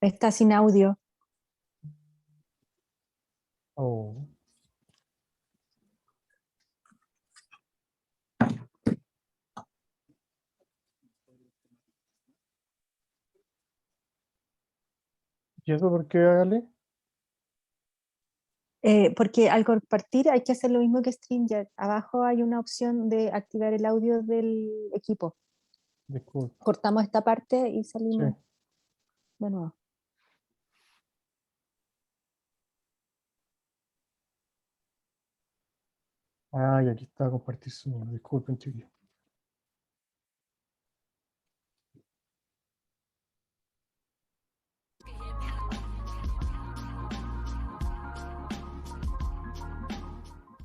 Está sin audio. Oh. ¿Y eso por qué, Ale? Porque al compartir hay que hacer lo mismo que StreamYard. Abajo hay una opción de activar el audio del equipo. Disculpa. Cortamos esta parte y Sí. salimos de nuevo. Ah, y aquí está compartir sonido. Disculpen, chiquillos.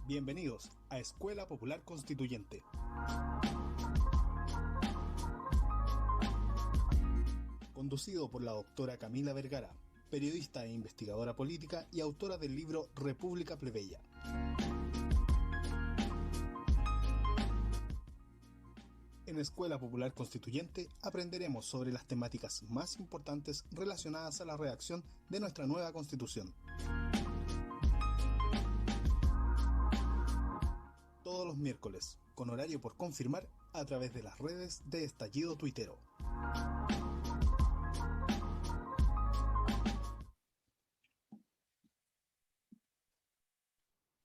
Bienvenidos a Escuela Popular Constituyente. Conducido por la doctora Camila Vergara, periodista e investigadora política y autora del libro República Plebeya. En Escuela Popular Constituyente aprenderemos sobre las temáticas más importantes relacionadas a la redacción de nuestra nueva Constitución. Todos los miércoles, con horario por confirmar, a través de las redes de Estallido Tuitero.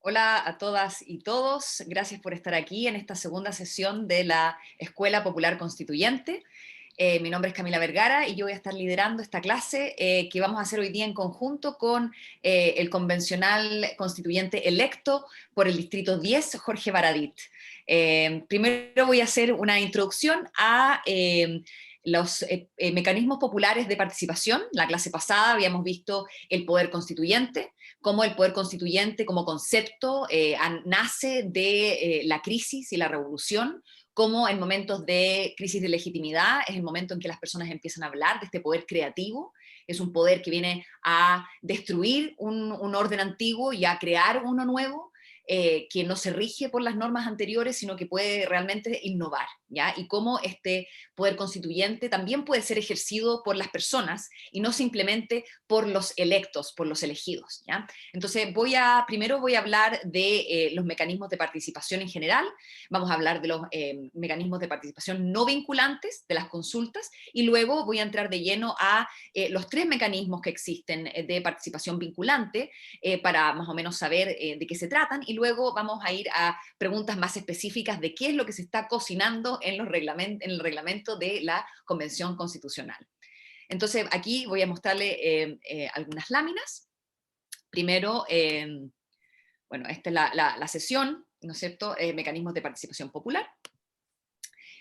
Hola a todas y todos, gracias por estar aquí en esta segunda sesión de la Escuela Popular Constituyente. Mi nombre es Camila Vergara y yo voy a estar liderando esta clase que vamos a hacer hoy día en conjunto con el convencional constituyente electo por el Distrito 10, Jorge Baradit. Primero voy a hacer una introducción a los mecanismos populares de participación. La clase pasada habíamos visto el poder constituyente, cómo el poder constituyente como concepto nace de la crisis y la revolución, cómo en momentos de crisis de legitimidad es el momento en que las personas empiezan a hablar de este poder creativo. Es un poder que viene a destruir un orden antiguo y a crear uno nuevo, que no se rige por las normas anteriores, sino que puede realmente innovar, ¿ya? Y cómo este poder constituyente también puede ser ejercido por las personas y no simplemente por los electos, por los elegidos, ¿ya? Entonces primero voy a hablar de los mecanismos de participación en general, vamos a hablar de los mecanismos de participación no vinculantes, de las consultas, y luego voy a entrar de lleno a los tres mecanismos que existen de participación vinculante, para más o menos saber de qué se tratan, y luego vamos a ir a preguntas más específicas de qué es lo que se está cocinando en el reglamento de la Convención Constitucional. Entonces aquí voy a mostrarle algunas láminas. Primero, bueno, esta es la sesión, ¿no es cierto? Mecanismos de participación popular.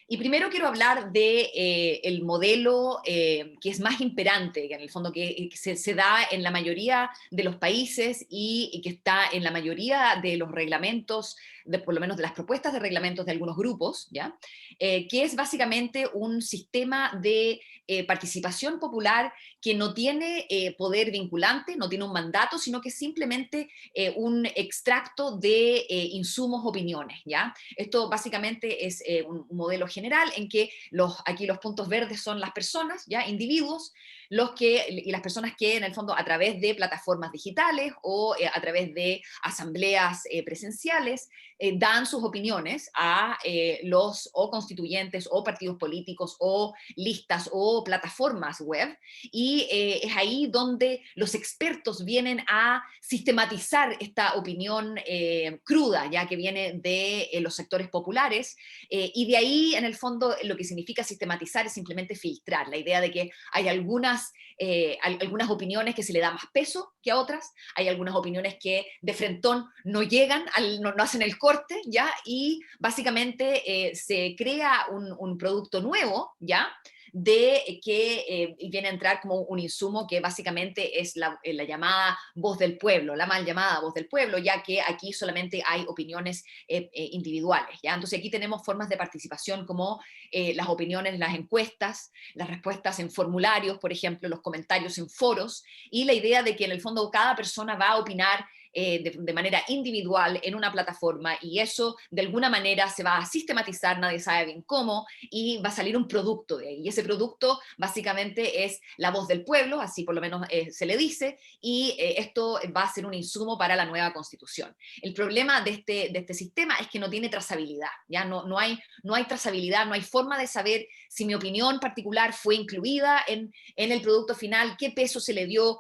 Y primero quiero hablar de el modelo que es más imperante, que en el fondo que se da en la mayoría de los países y que está en la mayoría de los reglamentos, por lo menos de las propuestas de reglamentos de algunos grupos, ¿ya? Que es básicamente un sistema de participación popular que no tiene poder vinculante, no tiene un mandato, sino que es simplemente un extracto de insumos, opiniones, ¿ya? Esto básicamente es un modelo general en que aquí los puntos verdes son las personas, ¿ya? Individuos, y las personas que en el fondo a través de plataformas digitales o a través de asambleas presenciales dan sus opiniones a los o constituyentes o partidos políticos o listas o plataformas web, y es ahí donde los expertos vienen a sistematizar esta opinión cruda, ya que viene de los sectores populares, y de ahí en el fondo lo que significa sistematizar es simplemente filtrar, la idea de que hay algunas opiniones que se le da más peso que a otras, hay algunas opiniones que de frentón no llegan, no hacen el corte, ¿ya? Y básicamente se crea un producto nuevo, ¿ya? De que viene a entrar como un insumo que básicamente es la llamada voz del pueblo, la mal llamada voz del pueblo, ya que aquí solamente hay opiniones individuales, ¿ya? Entonces aquí tenemos formas de participación como las opiniones, las encuestas, las respuestas en formularios, por ejemplo, los comentarios en foros, y la idea de que en el fondo cada persona va a opinar de manera individual en una plataforma, y eso de alguna manera se va a sistematizar, nadie sabe bien cómo, y va a salir un producto de ahí. Y ese producto básicamente es la voz del pueblo, así por lo menos se le dice, y esto va a ser un insumo para la nueva Constitución. El problema de este sistema es que no tiene trazabilidad, ¿ya? No hay trazabilidad, no hay forma de saber si mi opinión particular fue incluida en el producto final, qué peso se le dio,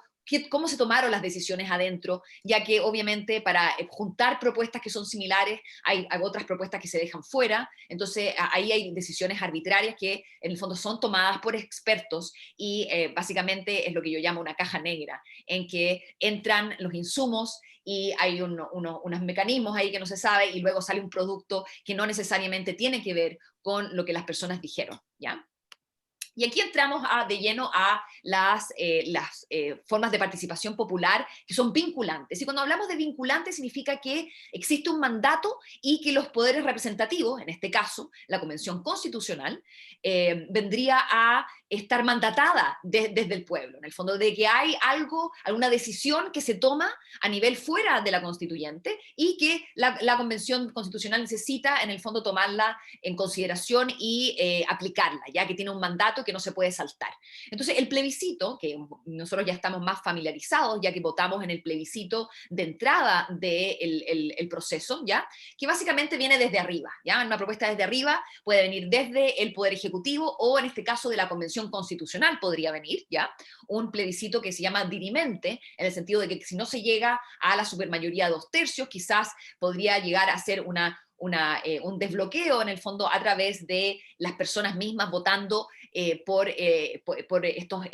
cómo se tomaron las decisiones adentro, ya que obviamente para juntar propuestas que son similares hay otras propuestas que se dejan fuera, entonces ahí hay decisiones arbitrarias que en el fondo son tomadas por expertos, y básicamente es lo que yo llamo una caja negra, en que entran los insumos y hay unos mecanismos ahí que no se sabe, y luego sale un producto que no necesariamente tiene que ver con lo que las personas dijeron, ¿ya? Y aquí entramos de lleno a las formas de participación popular que son vinculantes. Y cuando hablamos de vinculantes significa que existe un mandato y que los poderes representativos, en este caso la Convención Constitucional, vendría a estar mandatada desde el pueblo, en el fondo, de que hay alguna decisión que se toma a nivel fuera de la constituyente y que la Convención Constitucional necesita, en el fondo, tomarla en consideración y aplicarla, ya que tiene un mandato que no se puede saltar. Entonces, el plebiscito, que nosotros ya estamos más familiarizados, ya que votamos en el plebiscito de entrada del proceso, ¿ya? Que básicamente viene desde arriba, ¿ya? Una propuesta desde arriba puede venir desde el Poder Ejecutivo, o en este caso de la Convención Constitucional podría venir, ¿ya? Un plebiscito que se llama dirimente, en el sentido de que si no se llega a la supermayoría de 2/3, quizás podría llegar a ser un desbloqueo, en el fondo, a través de las personas mismas votando por estos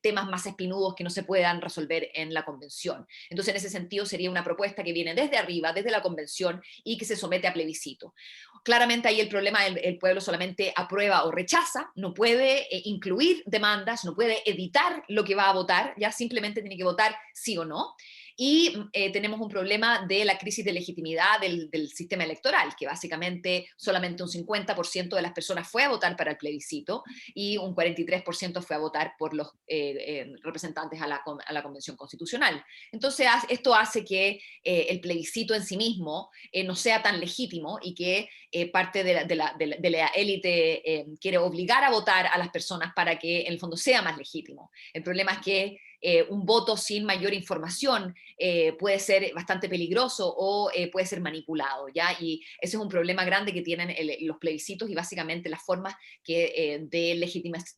temas más espinudos que no se puedan resolver en la convención. Entonces, en ese sentido, sería una propuesta que viene desde arriba, desde la convención, y que se somete a plebiscito. Claramente ahí el problema, el pueblo solamente aprueba o rechaza, no puede incluir demandas, no puede editar lo que va a votar, ya simplemente tiene que votar sí o no. Y tenemos un problema de la crisis de legitimidad del sistema electoral, que básicamente solamente un 50% de las personas fue a votar para el plebiscito y un 43% fue a votar por los representantes a la Convención Constitucional. Entonces, esto hace que el plebiscito en sí mismo no sea tan legítimo, y que parte de la élite quiere obligar a votar a las personas para que en el fondo sea más legítimo. El problema es que un voto sin mayor información puede ser bastante peligroso, o puede ser manipulado, ¿ya? Y ese es un problema grande que tienen los plebiscitos, y básicamente las formas de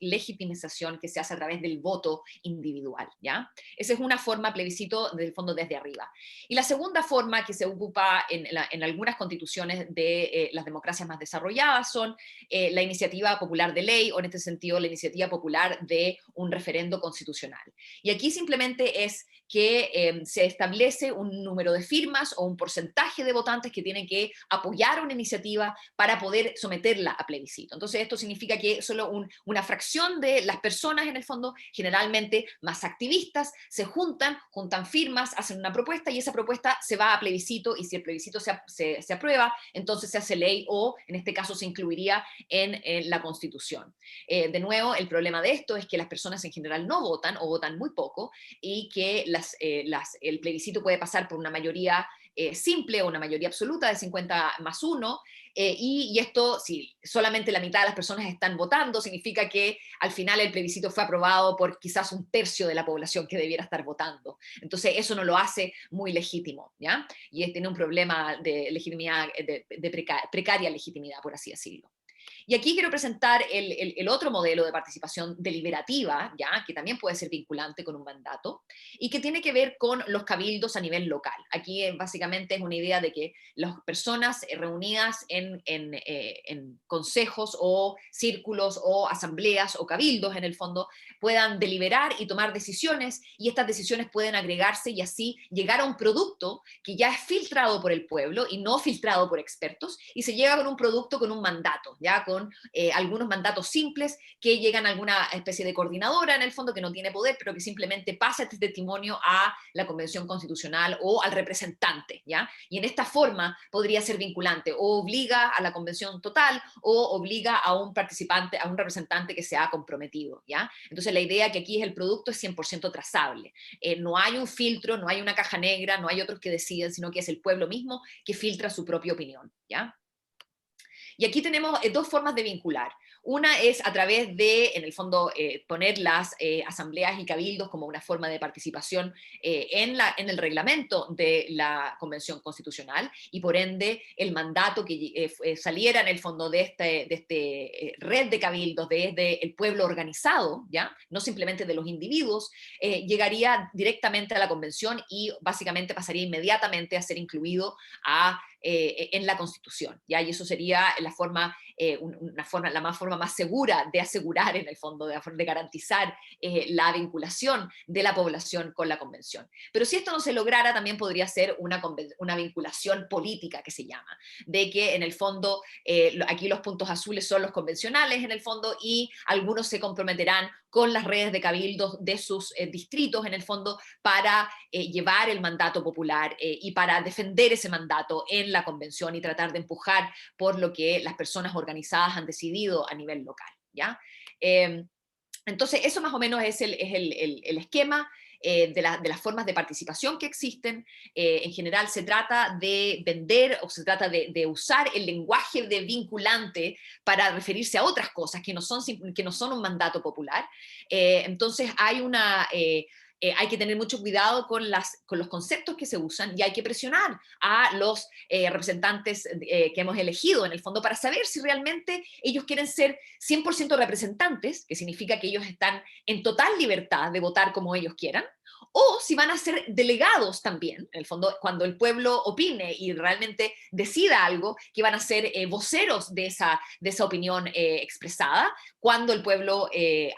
legitimización que se hace a través del voto individual, ¿ya? Esa es una forma, plebiscito, del fondo, desde arriba. Y la segunda forma que se ocupa en algunas constituciones de las democracias más desarrolladas son la iniciativa popular de ley, o en este sentido la iniciativa popular de un referendo constitucional. Y aquí simplemente es que se establece un número de firmas o un porcentaje de votantes que tienen que apoyar una iniciativa para poder someterla a plebiscito. Entonces esto significa que solo una fracción de las personas, en el fondo, generalmente más activistas, se juntan firmas, hacen una propuesta, y esa propuesta se va a plebiscito, y si el plebiscito se aprueba, entonces se hace ley, o en este caso se incluiría en la Constitución. De nuevo, el problema de esto es que las personas en general no votan, o votan muy poco, y que el plebiscito puede pasar por una mayoría simple o una mayoría absoluta de 50+1, y esto, si solamente la mitad de las personas están votando, significa que al final el plebiscito fue aprobado por quizás 1/3 de la población que debiera estar votando. Entonces eso no lo hace muy legítimo, ¿ya? Y tiene un problema de legitimidad, de precaria legitimidad, por así decirlo. Y aquí quiero presentar el otro modelo de participación deliberativa, ¿ya? Que también puede ser vinculante con un mandato, y que tiene que ver con los cabildos a nivel local. Aquí básicamente es una idea de que las personas reunidas en consejos o círculos o asambleas o cabildos, en el fondo, puedan deliberar y tomar decisiones, y estas decisiones pueden agregarse y así llegar a un producto que ya es filtrado por el pueblo y no filtrado por expertos, y se llega con un producto con un mandato, ¿ya? ya con algunos mandatos simples que llegan a alguna especie de coordinadora en el fondo que no tiene poder, pero que simplemente pasa este testimonio a la Convención Constitucional o al representante, ¿ya? Y en esta forma podría ser vinculante, o obliga a la convención total, o obliga a un participante, a un representante que se ha comprometido, ¿ya? Entonces la idea que aquí es el producto es 100% trazable. No hay un filtro, no hay una caja negra, no hay otros que deciden, sino que es el pueblo mismo que filtra su propia opinión, ¿ya? Y aquí tenemos dos formas de vincular. Una es a través de, en el fondo, poner las asambleas y cabildos como una forma de participación en el reglamento de la Convención Constitucional, y por ende el mandato que saliera en el fondo de este red de cabildos, desde el pueblo organizado, ¿ya? No simplemente de los individuos, llegaría directamente a la Convención y básicamente pasaría inmediatamente a ser incluido en la Constitución, ¿ya? Y eso sería la forma más segura de asegurar, en el fondo, de garantizar la vinculación de la población con la Convención. Pero si esto no se lograra, también podría ser una vinculación política, que se llama, de que en el fondo, aquí los puntos azules son los convencionales, en el fondo, y algunos se comprometerán con las redes de cabildos de sus distritos, en el fondo, para llevar el mandato popular y para defender ese mandato en la Convención y tratar de empujar por lo que las personas organizadas han decidido a nivel local, ¿ya? Entonces, eso más o menos es el esquema de las formas de participación que existen. En general se trata de vender, o se trata de usar el lenguaje de vinculante para referirse a otras cosas que no son un mandato popular. Entonces hay que tener mucho cuidado con los conceptos que se usan, y hay que presionar a los representantes que hemos elegido, en el fondo, para saber si realmente ellos quieren ser 100% representantes, que significa que ellos están en total libertad de votar como ellos quieran, o si van a ser delegados también, en el fondo, cuando el pueblo opine y realmente decida algo, que van a ser voceros de esa opinión expresada. Cuando el pueblo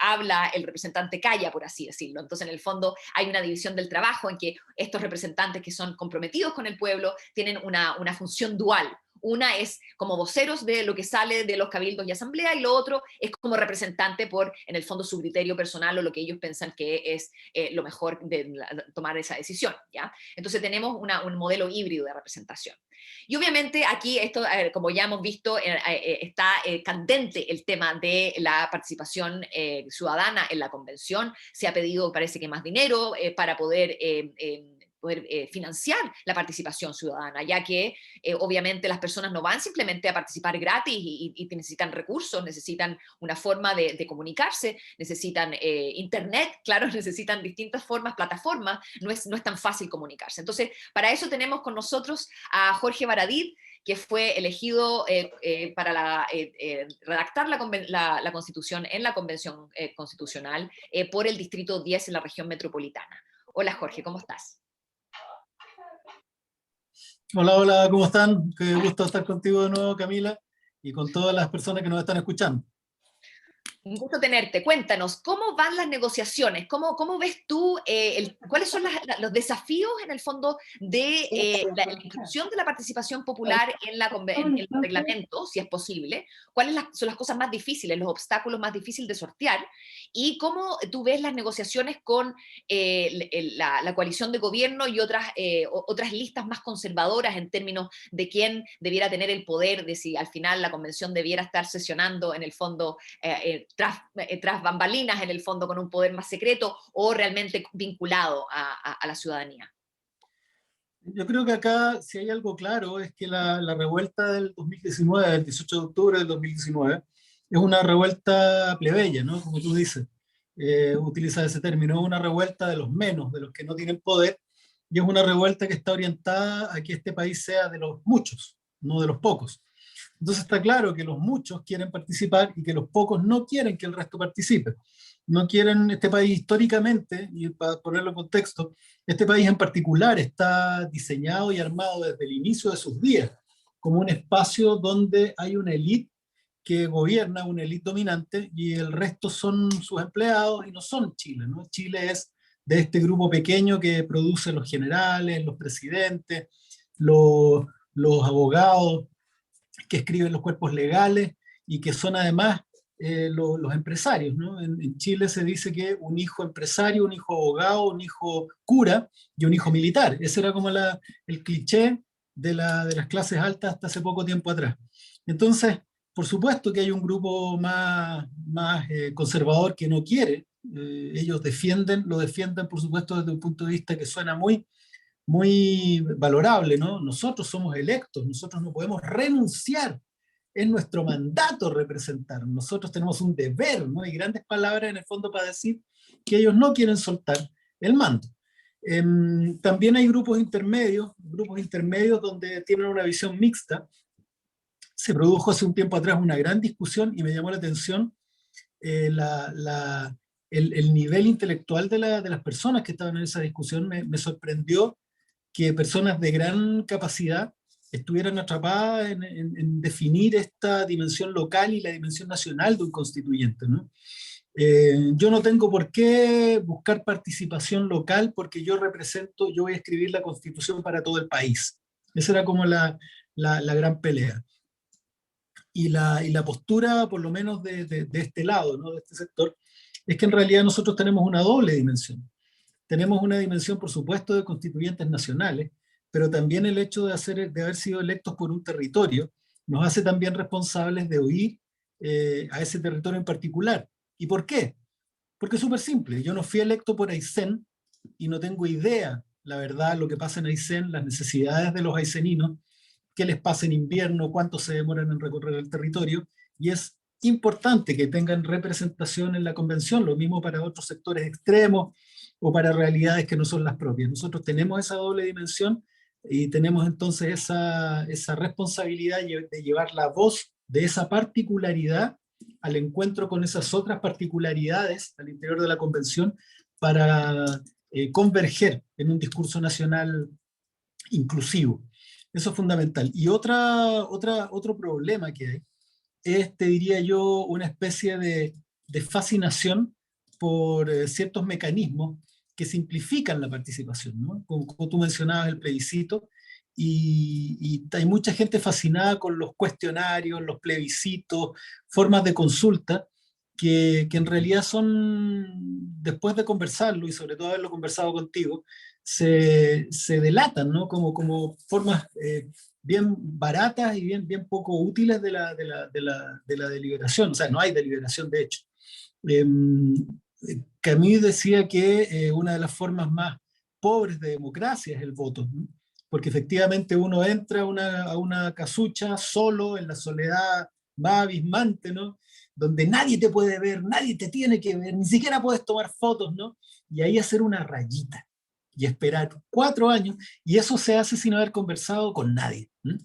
habla, el representante calla, por así decirlo. Entonces, en el fondo, hay una división del trabajo en que estos representantes que son comprometidos con el pueblo tienen una función dual. Una es como voceros de lo que sale de los cabildos y asamblea, y lo otro es como representante por, en el fondo, su criterio personal o lo que ellos piensan que es lo mejor de tomar esa decisión, ¿ya? Entonces tenemos un modelo híbrido de representación. Y obviamente aquí, esto, como ya hemos visto, está candente el tema de la participación ciudadana en la Convención. Se ha pedido, parece que, más dinero para poder financiar la participación ciudadana, ya que obviamente las personas no van simplemente a participar gratis y necesitan recursos, necesitan una forma de comunicarse, necesitan internet, claro, necesitan distintas formas, plataformas, no es tan fácil comunicarse. Entonces, para eso tenemos con nosotros a Jorge Baradit, que fue elegido para redactar la Constitución en la Convención Constitucional por el Distrito 10 en la región metropolitana. Hola Jorge, ¿cómo estás? Hola, hola, ¿cómo están? Qué gusto estar contigo de nuevo, Camila, y con todas las personas que nos están escuchando. Un gusto tenerte. Cuéntanos, ¿cómo van las negociaciones? ¿Cómo ves tú, cuáles son los desafíos, en el fondo, de la inclusión de la participación popular en los reglamentos, si es posible? ¿Cuáles son las cosas más difíciles, los obstáculos más difíciles de sortear? ¿Y cómo tú ves las negociaciones con la coalición de gobierno y otras listas más conservadoras en términos de quién debiera tener el poder, de si al final la convención debiera estar sesionando, en el fondo, tras bambalinas, en el fondo, con un poder más secreto, o realmente vinculado a la ciudadanía? Yo creo que acá, si hay algo claro, es que la revuelta del 2019, el 18 de octubre del 2019, es una revuelta plebeya, ¿no? Como tú dices, utiliza ese término, es una revuelta de los menos, de los que no tienen poder, y es una revuelta que está orientada a que este país sea de los muchos, no de los pocos. Entonces está claro que los muchos quieren participar y que los pocos no quieren que el resto participe. No quieren. Este país históricamente, y para ponerlo en contexto, este país en particular está diseñado y armado desde el inicio de sus días como un espacio donde hay una élite que gobierna, una élite dominante, y el resto son sus empleados, y no son Chile, ¿no? Chile es de este grupo pequeño que produce los generales, los presidentes, los abogados, que escriben los cuerpos legales, y que son además los empresarios, ¿no? En Chile se dice que un hijo empresario, un hijo abogado, un hijo cura y un hijo militar. Ese era como el cliché de las clases altas hasta hace poco tiempo atrás. Entonces, por supuesto que hay un grupo más conservador que no quiere. Ellos lo defienden, por supuesto, desde un punto de vista que suena muy, muy valorable, ¿no? Nosotros somos electos, nosotros no podemos renunciar. Es nuestro mandato representar. Nosotros tenemos un deber, ¿no? Hay grandes palabras en el fondo para decir que ellos no quieren soltar el mando. También hay grupos intermedios donde tienen una visión mixta. Se produjo hace un tiempo atrás una gran discusión y me llamó la atención el nivel intelectual de las personas que estaban en esa discusión. Me sorprendió que personas de gran capacidad estuvieran atrapadas en definir esta dimensión local y la dimensión nacional de un constituyente, ¿no? Yo no tengo por qué buscar participación local porque yo voy a escribir la Constitución para todo el país. Esa era como la gran pelea. Y la postura, por lo menos de este lado, ¿no? De este sector, es que en realidad nosotros tenemos una doble dimensión. Tenemos una dimensión, por supuesto, de constituyentes nacionales, pero también el hecho de haber sido electos por un territorio nos hace también responsables de oír a ese territorio en particular. ¿Y por qué? Porque es súper simple. Yo no fui electo por Aysén y no tengo idea, la verdad, lo que pasa en Aysén, las necesidades de los ayseninos, qué les pasa en invierno, cuánto se demoran en recorrer el territorio, y es importante que tengan representación en la convención, lo mismo para otros sectores extremos o para realidades que no son las propias. Nosotros tenemos esa doble dimensión y tenemos entonces esa responsabilidad de llevar la voz de esa particularidad al encuentro con esas otras particularidades al interior de la convención para converger en un discurso nacional inclusivo. Eso es fundamental. Y otro problema que hay es, te diría yo, una especie de fascinación por ciertos mecanismos que simplifican la participación, ¿no? Como tú mencionabas, el plebiscito, y hay mucha gente fascinada con los cuestionarios, los plebiscitos, formas de consulta, que en realidad son, después de conversarlo, y sobre todo haberlo conversado contigo, se delatan, ¿no? Como formas bien baratas y bien poco útiles de la deliberación. O sea, no hay deliberación, de hecho. Camus decía que una de las formas más pobres de democracia es el voto, ¿no? Porque efectivamente uno entra a una casucha solo, en la soledad más abismante, ¿no? Donde nadie te puede ver, nadie te tiene que ver, ni siquiera puedes tomar fotos, ¿no? Y ahí hacer una rayita y esperar 4 años, y eso se hace sin haber conversado con nadie, ¿no?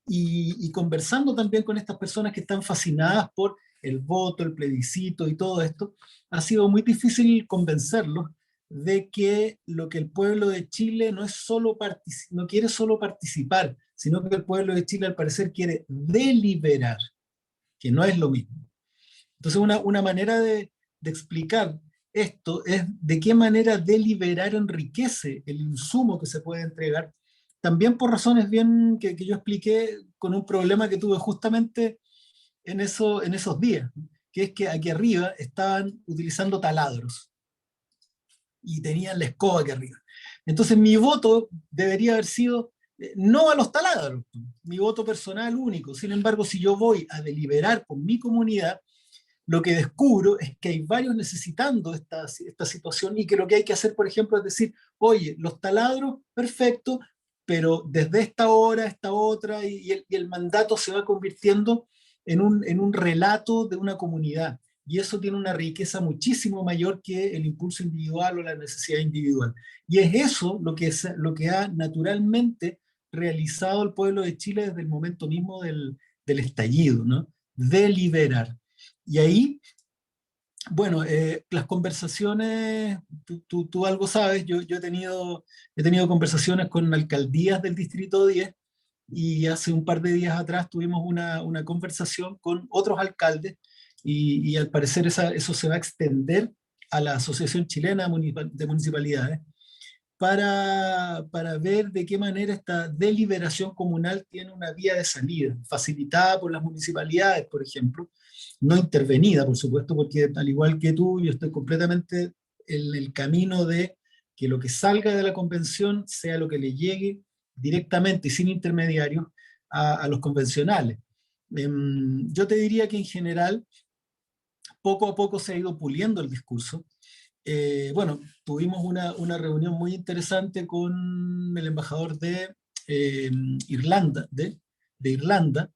Y conversando también con estas personas que están fascinadas por el voto, el plebiscito y todo esto, ha sido muy difícil convencerlos de que lo que el pueblo de Chile no quiere solo participar, sino que el pueblo de Chile al parecer quiere deliberar, que no es lo mismo. Entonces una manera de explicar esto es de qué manera deliberar enriquece el insumo que se puede entregar, también por razones bien que yo expliqué con un problema que tuve justamente en esos días, que es que aquí arriba estaban utilizando taladros y tenían la escoba aquí arriba. Entonces mi voto debería haber sido no a los taladros, mi voto personal único. Sin embargo, si yo voy a deliberar con mi comunidad, lo que descubro es que hay varios necesitando esta situación, y que lo que hay que hacer, por ejemplo, es decir, oye, los taladros, perfecto, pero desde esta hora, esta otra, y el mandato se va convirtiendo en un relato de una comunidad. Y eso tiene una riqueza muchísimo mayor que el impulso individual o la necesidad individual. Y es eso lo que ha naturalmente realizado el pueblo de Chile desde el momento mismo del estallido, ¿no? Deliberar. Y ahí, bueno, las conversaciones, tú algo sabes, yo he tenido conversaciones con alcaldías del Distrito 10, y hace un par de días atrás tuvimos una conversación con otros alcaldes, y al parecer eso se va a extender a la Asociación Chilena de Municipalidades, para ver de qué manera esta deliberación comunal tiene una vía de salida, facilitada por las municipalidades, por ejemplo, no intervenida, por supuesto, porque al igual que tú, yo estoy completamente en el camino de que lo que salga de la convención sea lo que le llegue directamente y sin intermediarios a los convencionales. Yo te diría que en general, poco a poco se ha ido puliendo el discurso. Bueno, tuvimos una reunión muy interesante con el embajador de Irlanda, de Irlanda,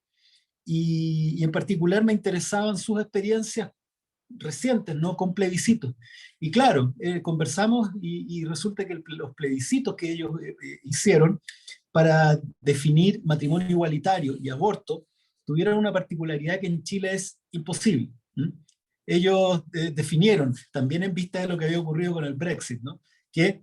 y en particular me interesaban sus experiencias recientes, ¿no? Con plebiscitos. Y claro, conversamos y resulta que los plebiscitos que ellos hicieron para definir matrimonio igualitario y aborto tuvieron una particularidad que en Chile es imposible. Ellos definieron, también en vista de lo que había ocurrido con el Brexit, ¿no? Que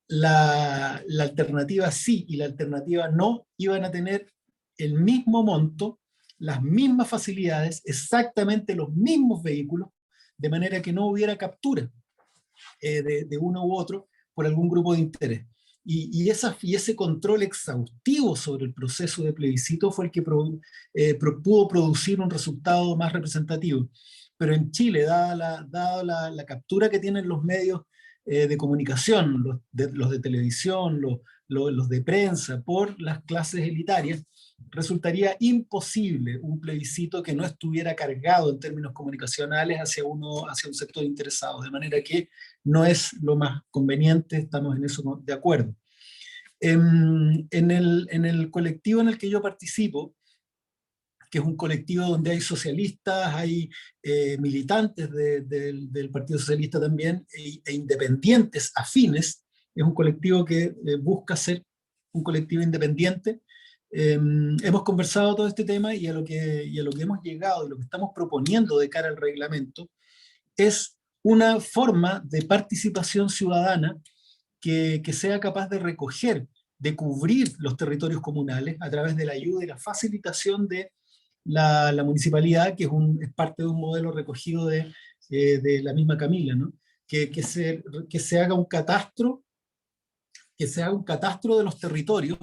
la alternativa sí y la alternativa no iban a tener el mismo monto, las mismas facilidades, exactamente los mismos vehículos, de manera que no hubiera captura de uno u otro por algún grupo de interés. Y ese control exhaustivo sobre el proceso de plebiscito fue el que pudo producir un resultado más representativo. Pero en Chile, dada la captura que tienen los medios de comunicación, los de televisión, los de prensa, por las clases elitarias, resultaría imposible un plebiscito que no estuviera cargado en términos comunicacionales hacia un sector interesado, de manera que no es lo más conveniente, estamos en eso de acuerdo. En el colectivo en el que yo participo, que es un colectivo donde hay socialistas, hay militantes del Partido Socialista también, e independientes afines, es un colectivo que busca ser un colectivo independiente. Hemos conversado todo este tema y a lo que hemos llegado y lo que estamos proponiendo de cara al reglamento es una forma de participación ciudadana que sea capaz de recoger, de cubrir los territorios comunales a través de la ayuda y la facilitación de la municipalidad, que es parte de un modelo recogido de la misma Camila, ¿no? Que se haga un catastro, de los territorios,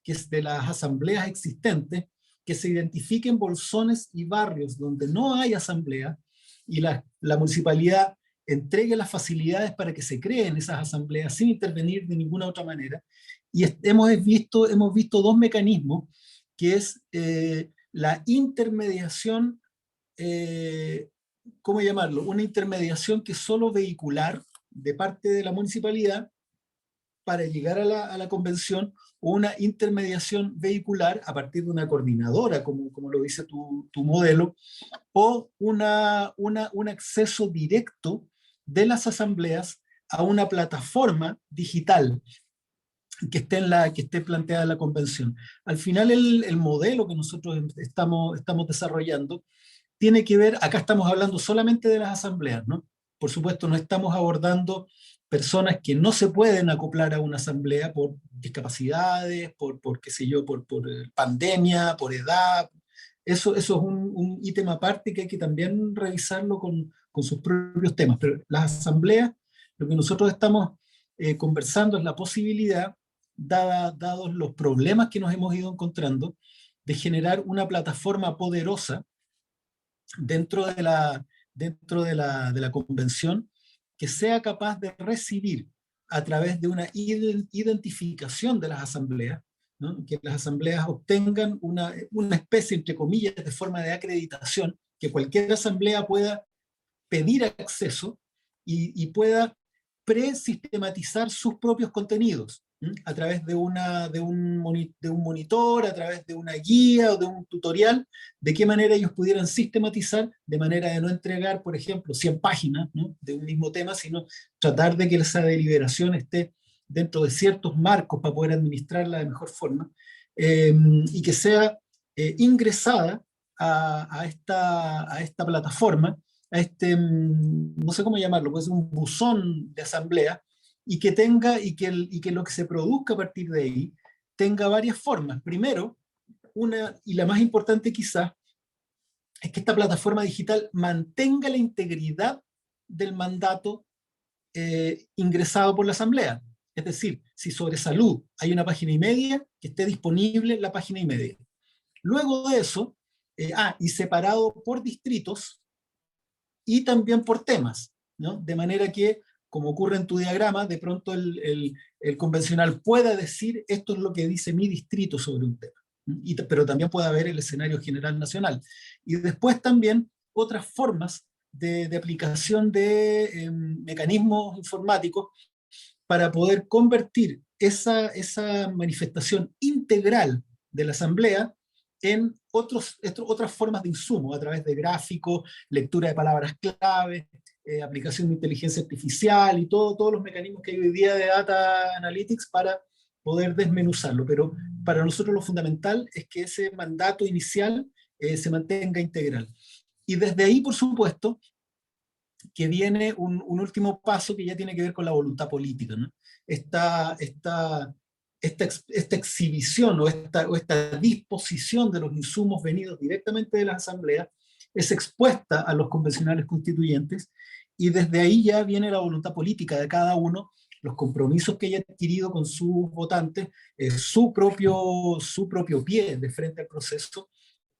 que es de las asambleas existentes, que se identifiquen bolsones y barrios donde no hay asamblea, y la municipalidad entregue las facilidades para que se creen esas asambleas sin intervenir de ninguna otra manera. Y hemos visto dos mecanismos, que es la intermediación, ¿cómo llamarlo? Una intermediación que es solo vehicular de parte de la municipalidad para llegar a la convención, o una intermediación vehicular a partir de una coordinadora, como lo dice tu modelo, o un acceso directo de las asambleas a una plataforma digital que esté planteada en la convención. Al final el modelo que nosotros estamos desarrollando tiene que ver, acá estamos hablando solamente de las asambleas, ¿no? Por supuesto no estamos abordando personas que no se pueden acoplar a una asamblea por discapacidades, por qué sé yo, por pandemia, por edad. Eso es un ítem aparte que hay que también revisarlo con sus propios temas. Pero las asambleas, lo que nosotros estamos conversando es la posibilidad, dados los problemas que nos hemos ido encontrando, de generar una plataforma poderosa dentro de la convención, que sea capaz de recibir a través de una identificación de las asambleas, ¿no? Que las asambleas obtengan una especie, entre comillas, de forma de acreditación, que cualquier asamblea pueda pedir acceso y pueda presistematizar sus propios contenidos, ¿sí? A través de un monitor, a través de una guía o de un tutorial, de qué manera ellos pudieran sistematizar, de manera de no entregar, por ejemplo, 100 páginas, ¿no? De un mismo tema, sino tratar de que esa deliberación esté dentro de ciertos marcos para poder administrarla de mejor forma, y que sea ingresada a esta plataforma, no sé cómo llamarlo, puede ser un buzón de asamblea, y que lo que se produzca a partir de ahí tenga varias formas. Primero, y la más importante quizás, es que esta plataforma digital mantenga la integridad del mandato ingresado por la asamblea. Es decir, si sobre salud hay una página y media, que esté disponible la página y media. Luego de eso, y separado por distritos y también por temas, ¿no? De manera que, como ocurre en tu diagrama, de pronto el convencional pueda decir esto es lo que dice mi distrito sobre un tema, pero también puede haber el escenario general nacional. Y después también otras formas de aplicación de mecanismos informáticos para poder convertir esa manifestación integral de la asamblea en otras formas de insumo, a través de gráficos, lectura de palabras clave, aplicación de inteligencia artificial y todos los mecanismos que hay hoy día de data analytics para poder desmenuzarlo. Pero para nosotros lo fundamental es que ese mandato inicial se mantenga integral. Y desde ahí, por supuesto, que viene un último paso que ya tiene que ver con la voluntad política, ¿no? Esta exhibición o esta disposición de los insumos venidos directamente de la asamblea es expuesta a los convencionales constituyentes, y desde ahí ya viene la voluntad política de cada uno, los compromisos que haya adquirido con sus votantes, su propio pie de frente al proceso,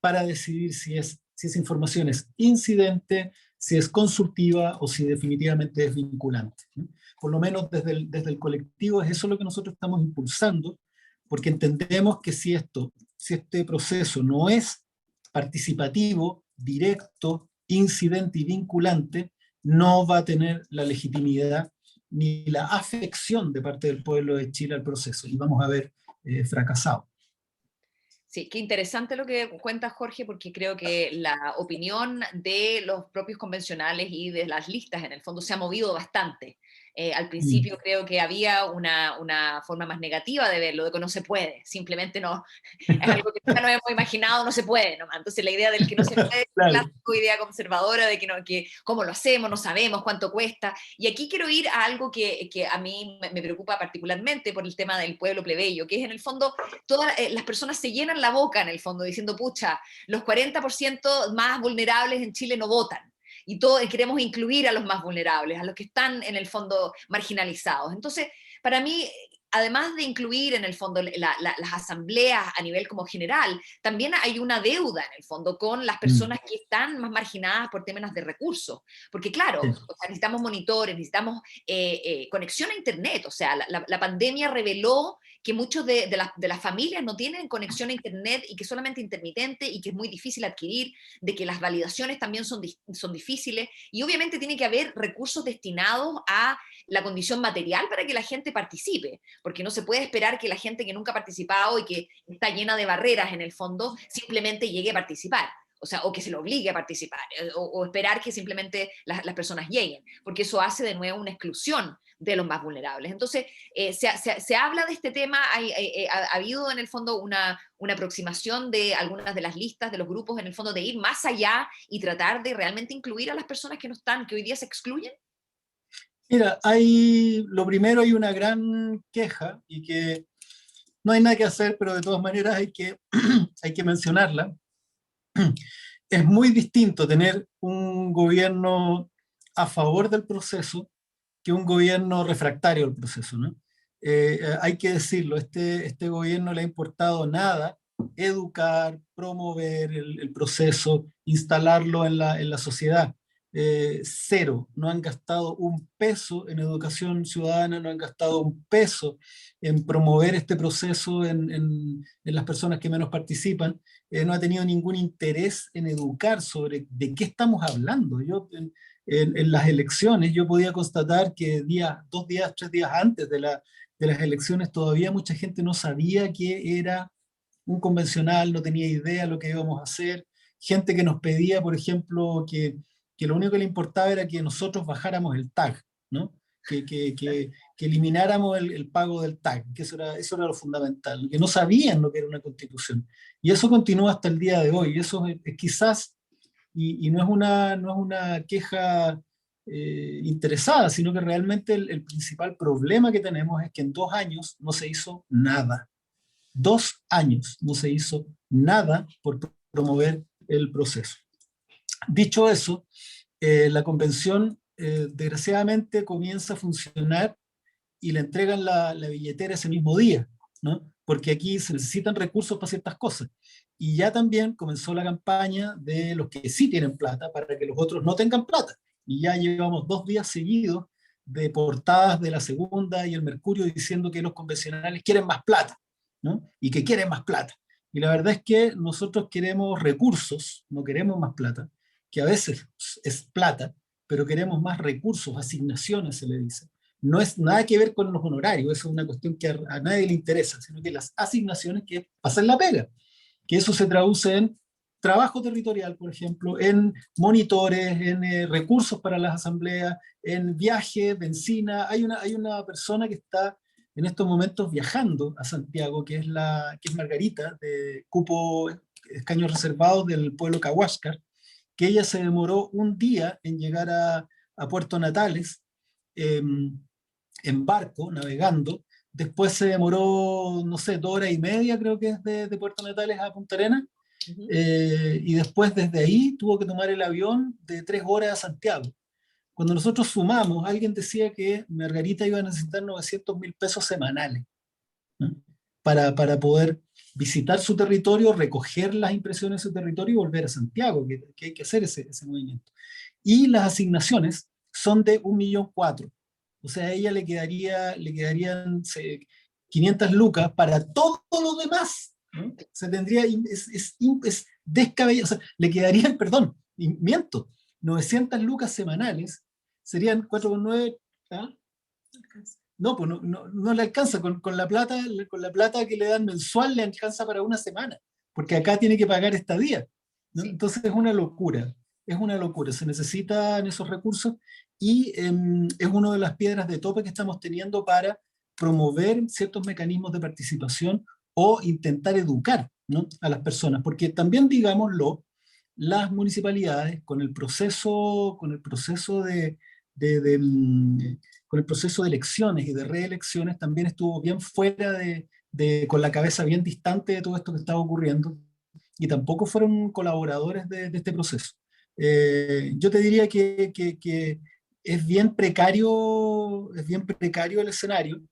para decidir si esa información es incidente, si es consultiva o si definitivamente es vinculante, ¿no? Por lo menos desde el colectivo es eso lo que nosotros estamos impulsando, porque entendemos que si este proceso no es participativo, directo, incidente y vinculante, no va a tener la legitimidad ni la afección de parte del pueblo de Chile al proceso, y vamos a ver fracasado. Sí, qué interesante lo que cuenta Jorge, porque creo que la opinión de los propios convencionales y de las listas, en el fondo, se ha movido bastante. Al principio creo que había una forma más negativa de verlo, de que no se puede, simplemente no, es algo que nunca nos hemos imaginado, no se puede nomás. Entonces la idea del que no se puede, Claro. la idea conservadora de que cómo lo hacemos, no sabemos cuánto cuesta. Y aquí quiero ir a algo que a mí me preocupa particularmente por el tema del pueblo plebeyo, que es en el fondo, todas las personas se llenan la boca en el fondo diciendo, pucha, los 40% más vulnerables en Chile no votan. Y todos queremos incluir a los más vulnerables, a los que están en el fondo marginalizados. Entonces, para mí, además de incluir en el fondo las asambleas a nivel como general, también hay una deuda en el fondo con las personas que están más marginadas por temas de recursos. Porque claro, Sí. o sea, necesitamos monitores, necesitamos conexión a internet. O sea, la pandemia reveló que muchos de las familias no tienen conexión a internet y que es solamente intermitente y que es muy difícil adquirir, de que las validaciones también son difíciles, y obviamente tiene que haber recursos destinados a la condición material para que la gente participe, porque no se puede esperar que la gente que nunca ha participado y que está llena de barreras en el fondo simplemente llegue a participar. O sea, o que se lo obligue a participar, o esperar que simplemente las personas lleguen, porque eso hace de nuevo una exclusión de los más vulnerables. Entonces, se habla de este tema, ha habido en el fondo una aproximación de algunas de las listas, de los grupos, en el fondo, de ir más allá y tratar de realmente incluir a las personas que no están, que hoy día se excluyen. Mira, lo primero, hay una gran queja y que no hay nada que hacer, pero de todas maneras hay que mencionarla. Es muy distinto tener un gobierno a favor del proceso que un gobierno refractario al proceso, ¿no? Hay que decirlo, este gobierno le ha importado nada educar, promover el proceso, instalarlo en la sociedad. Cero, no han gastado un peso en educación ciudadana, no han gastado un peso en promover este proceso en las personas que menos participan, no ha tenido ningún interés en educar sobre de qué estamos hablando. En las elecciones yo podía constatar que 2 días, 3 días antes de las elecciones todavía mucha gente no sabía qué era un convencional, no tenía idea de lo que íbamos a hacer, gente que nos pedía, por ejemplo, que lo único que le importaba era que nosotros bajáramos el tag, ¿no? Que elimináramos el pago del tag, que eso era lo fundamental, que no sabían lo que era una constitución. Y eso continúa hasta el día de hoy, y eso es quizás, y no es una queja interesada, sino que realmente el principal problema que tenemos es que en 2 años no se hizo nada. 2 años no se hizo nada por promover el proceso. Dicho eso, la convención desgraciadamente comienza a funcionar y le entregan la billetera ese mismo día, ¿no? Porque aquí se necesitan recursos para ciertas cosas. Y ya también comenzó la campaña de los que sí tienen plata para que los otros no tengan plata. Y ya llevamos 2 días seguidos de portadas de La Segunda y El Mercurio diciendo que los convencionales quieren más plata, ¿no? Y que quieren más plata. Y la verdad es que nosotros queremos recursos, no queremos más plata, que a veces es plata, pero queremos más recursos, asignaciones se le dice. No es nada que ver con los honorarios, eso es una cuestión que a nadie le interesa, sino que las asignaciones que pasan la pega, que eso se traduce en trabajo territorial, por ejemplo, en monitores, en recursos para las asambleas, en viaje, benzina. Hay una persona que está en estos momentos viajando a Santiago, que es Margarita, de cupo escaños reservados del pueblo Cahuáscar, que ella se demoró un día en llegar a Puerto Natales, en barco, navegando. Después se demoró, no sé, 2 horas y media, creo que es de Puerto Natales a Punta Arenas. Y después desde ahí tuvo que tomar el avión de 3 horas a Santiago. Cuando nosotros sumamos, alguien decía que Margarita iba a necesitar 900.000 pesos semanales, ¿no? para poder visitar su territorio, recoger las impresiones de su territorio y volver a Santiago, que hay que hacer ese movimiento. Y las asignaciones son de 1.400.000. O sea, a ella le quedarían 500 lucas para todo lo demás, ¿no? Se tendría, es descabellado, o sea, le quedarían, perdón, miento, 900 lucas semanales, serían 4,9, ¿ah? No, pues no le alcanza, con la plata que le dan mensual le alcanza para una semana, porque acá tiene que pagar estadía, ¿no? Sí. Entonces es una locura, se necesitan esos recursos y es una de las piedras de tope que estamos teniendo para promover ciertos mecanismos de participación o intentar educar, ¿no?, a las personas, porque también, digámoslo, las municipalidades con el proceso con el proceso de elecciones y de reelecciones también estuvo bien fuera con la cabeza bien distante de todo esto que estaba ocurriendo, y tampoco fueron colaboradores de este proceso. Yo te diría que es bien precario el escenario.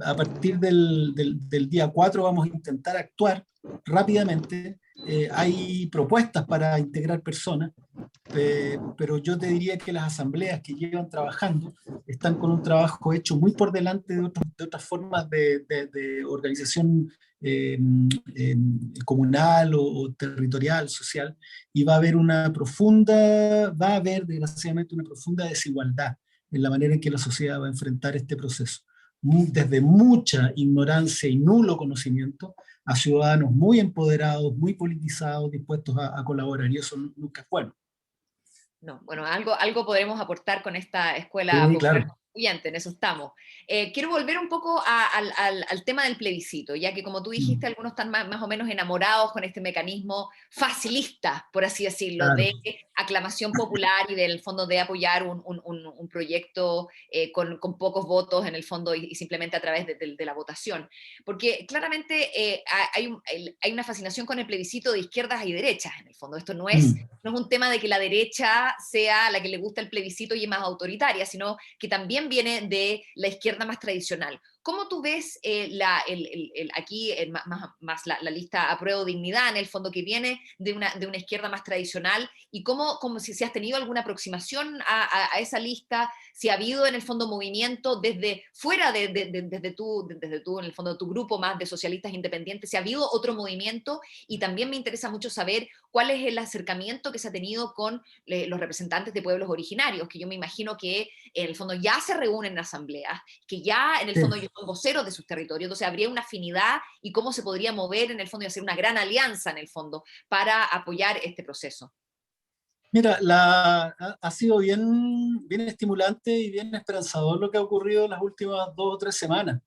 A partir del día 4 vamos a intentar actuar rápidamente. Hay propuestas para integrar personas, pero yo te diría que las asambleas que llevan trabajando están con un trabajo hecho muy por delante de otras formas de organización comunal o territorial, social, y va a haber desgraciadamente una profunda desigualdad en la manera en que la sociedad va a enfrentar este proceso, desde mucha ignorancia y nulo conocimiento a ciudadanos muy empoderados, muy politizados, dispuestos a colaborar, y eso nunca es bueno. No, bueno, algo podremos aportar con esta escuela popular constituyente, en eso estamos. Quiero volver un poco al tema del plebiscito, ya que como tú dijiste, algunos están más o menos enamorados con este mecanismo facilista, por así decirlo, claro, de aclamación popular y del fondo de apoyar un proyecto con pocos votos en el fondo y simplemente a través de la votación. Porque claramente hay una fascinación con el plebiscito de izquierdas y derechas, en el fondo. Esto no es un tema de que la derecha sea la que le gusta el plebiscito y es más autoritaria, sino que también viene de la izquierda más tradicional. ¿Cómo tú ves más la lista Apruebo Dignidad, en el fondo, que viene de una izquierda más tradicional? Y cómo si has tenido alguna aproximación a esa lista, si ha habido en el fondo movimiento desde fuera desde tú, en el fondo, tu grupo más de socialistas independientes, si ha habido otro movimiento. Y también me interesa mucho saber cuál es el acercamiento que se ha tenido con los representantes de pueblos originarios, que yo me imagino que en el fondo ya se reúnen en asambleas, que ya en el fondo ellos son voceros de sus territorios, entonces habría una afinidad y cómo se podría mover en el fondo y hacer una gran alianza en el fondo para apoyar este proceso. Mira, ha sido bien estimulante y bien esperanzador lo que ha ocurrido en las últimas 2 o 3 semanas.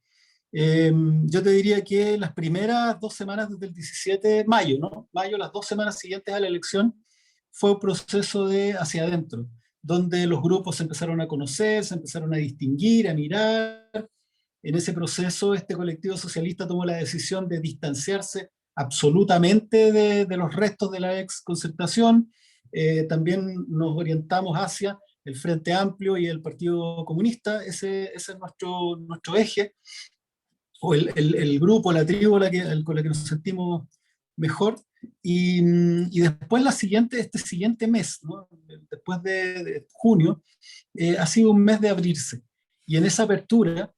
Yo te diría que las primeras 2 semanas desde el 17 de mayo, ¿no? Mayo, las 2 semanas siguientes a la elección, fue un proceso de hacia adentro, donde los grupos se empezaron a conocer, se empezaron a distinguir, a mirar. En ese proceso, este colectivo socialista tomó la decisión de distanciarse absolutamente de los restos de la ex concertación. También nos orientamos hacia el Frente Amplio y el Partido Comunista. Ese es nuestro eje, o el grupo, la tribu con la que nos sentimos mejor. Y después este siguiente mes, ¿no? Después de junio, ha sido un mes de abrirse. Y en esa apertura,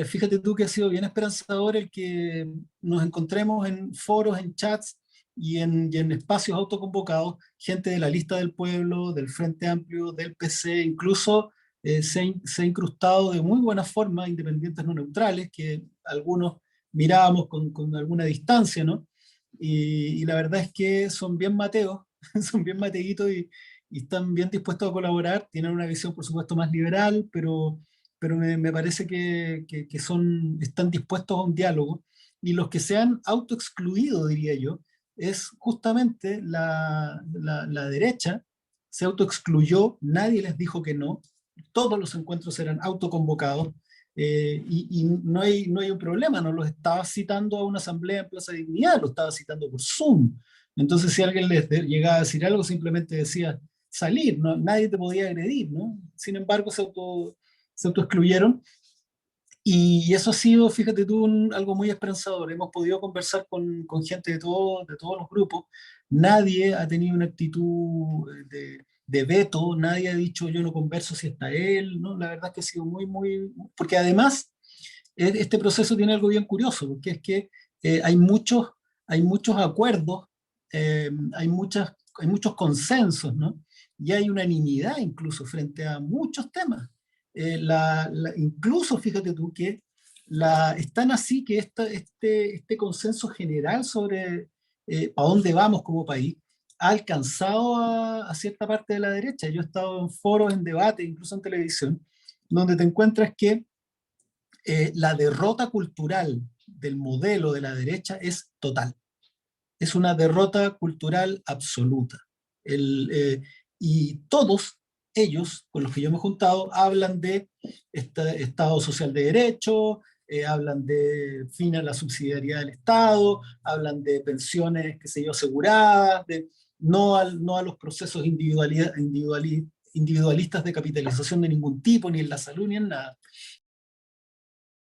fíjate tú que ha sido bien esperanzador el que nos encontremos en foros, en chats y en espacios autoconvocados, gente de la Lista del Pueblo, del Frente Amplio, del PC, incluso se ha incrustado de muy buena forma independientes no neutrales, que algunos mirábamos con alguna distancia, ¿no? Y la verdad es que son bien mateos, son bien mateitos y están bien dispuestos a colaborar, tienen una visión por supuesto más liberal, pero me parece que están dispuestos a un diálogo, y los que se han autoexcluido, diría yo, es justamente la derecha. Se autoexcluyó, nadie les dijo que no, todos los encuentros eran autoconvocados, y no hay un problema, no los estaba citando a una asamblea en Plaza Dignidad, lo estaba citando por Zoom. Entonces si alguien les llegaba a decir algo, simplemente decía salir, ¿no? Nadie te podía agredir, ¿no? Sin embargo se autoexcluyeron, y eso ha sido, fíjate tú, algo muy esperanzador. Hemos podido conversar con gente de todos los grupos, nadie ha tenido una actitud de veto, nadie ha dicho yo no converso si está él, ¿no? La verdad es que ha sido porque además este proceso tiene algo bien curioso, porque es que hay muchos acuerdos, hay muchos consensos, ¿no? Y hay unanimidad incluso frente a muchos temas. Incluso fíjate tú que es tan así que este consenso general sobre a dónde vamos como país ha alcanzado a cierta parte de la derecha. Yo he estado en foros, en debates, incluso en televisión, donde te encuentras que la derrota cultural del modelo de la derecha es total. Es una derrota cultural absoluta. Y todos ellos, con los que yo me he juntado, hablan de Estado social de derecho, hablan de fin a la subsidiariedad del Estado, hablan de pensiones, qué sé yo, aseguradas, no a los procesos individualistas de capitalización de ningún tipo, ni en la salud, ni en nada.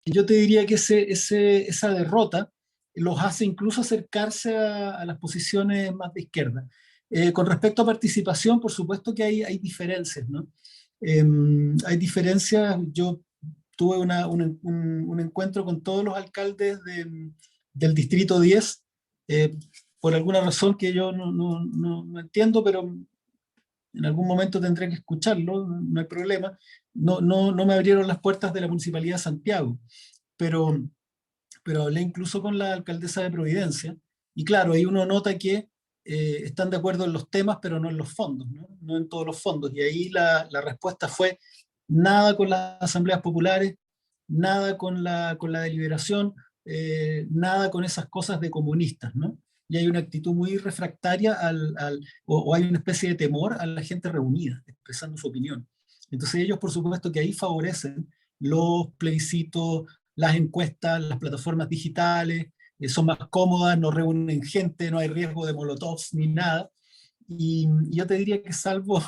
Y yo te diría que esa derrota los hace incluso acercarse a las posiciones más de izquierda. Con respecto a participación, por supuesto que hay diferencias, ¿no? Hay diferencias. Yo tuve un encuentro con todos los alcaldes del Distrito 10, por alguna razón que yo no entiendo, pero en algún momento tendré que escucharlo, no hay problema. No me abrieron las puertas de la Municipalidad de Santiago, pero hablé incluso con la alcaldesa de Providencia, y claro, ahí uno nota que están de acuerdo en los temas, pero no en los fondos, no en todos los fondos. Y ahí la respuesta fue nada con las asambleas populares, nada con la deliberación, nada con esas cosas de comunistas, ¿no? Y hay una actitud muy refractaria o hay una especie de temor a la gente reunida, expresando su opinión. Entonces ellos, por supuesto, que ahí favorecen los plebiscitos, las encuestas, las plataformas digitales, son más cómodas, no reúnen gente, no hay riesgo de molotovs ni nada. Y yo te diría que salvo,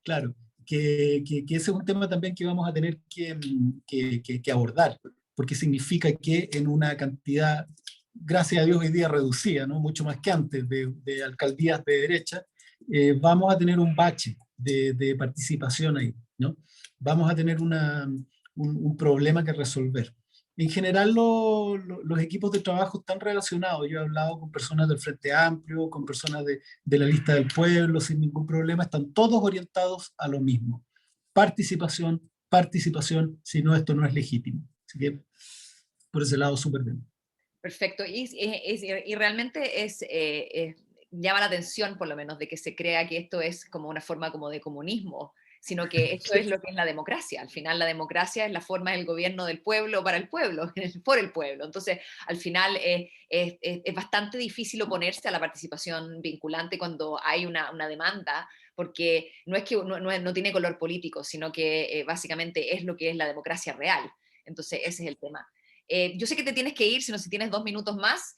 claro, que ese es un tema también que vamos a tener que abordar, porque significa que en una cantidad, gracias a Dios hoy día reducida, ¿no? Mucho más que antes, de alcaldías de derecha, vamos a tener un bache de participación ahí, ¿no? Vamos a tener un problema que resolver. En general los equipos de trabajo están relacionados. Yo he hablado con personas del Frente Amplio, con personas de la Lista del Pueblo, sin ningún problema. Están todos orientados a lo mismo. Participación, participación, si no, esto no es legítimo. Así que por ese lado, súper bien. Perfecto. Y realmente llama la atención, por lo menos, de que se crea que esto es como una forma como de comunismo, sino que esto es lo que es la democracia. Al final la democracia es la forma del gobierno del pueblo para el pueblo, por el pueblo. Entonces, al final es bastante difícil oponerse a la participación vinculante cuando hay una demanda, porque no es que no tiene color político, sino que básicamente es lo que es la democracia real. Entonces, ese es el tema. Yo sé que te tienes que ir, si tienes 2 minutos más.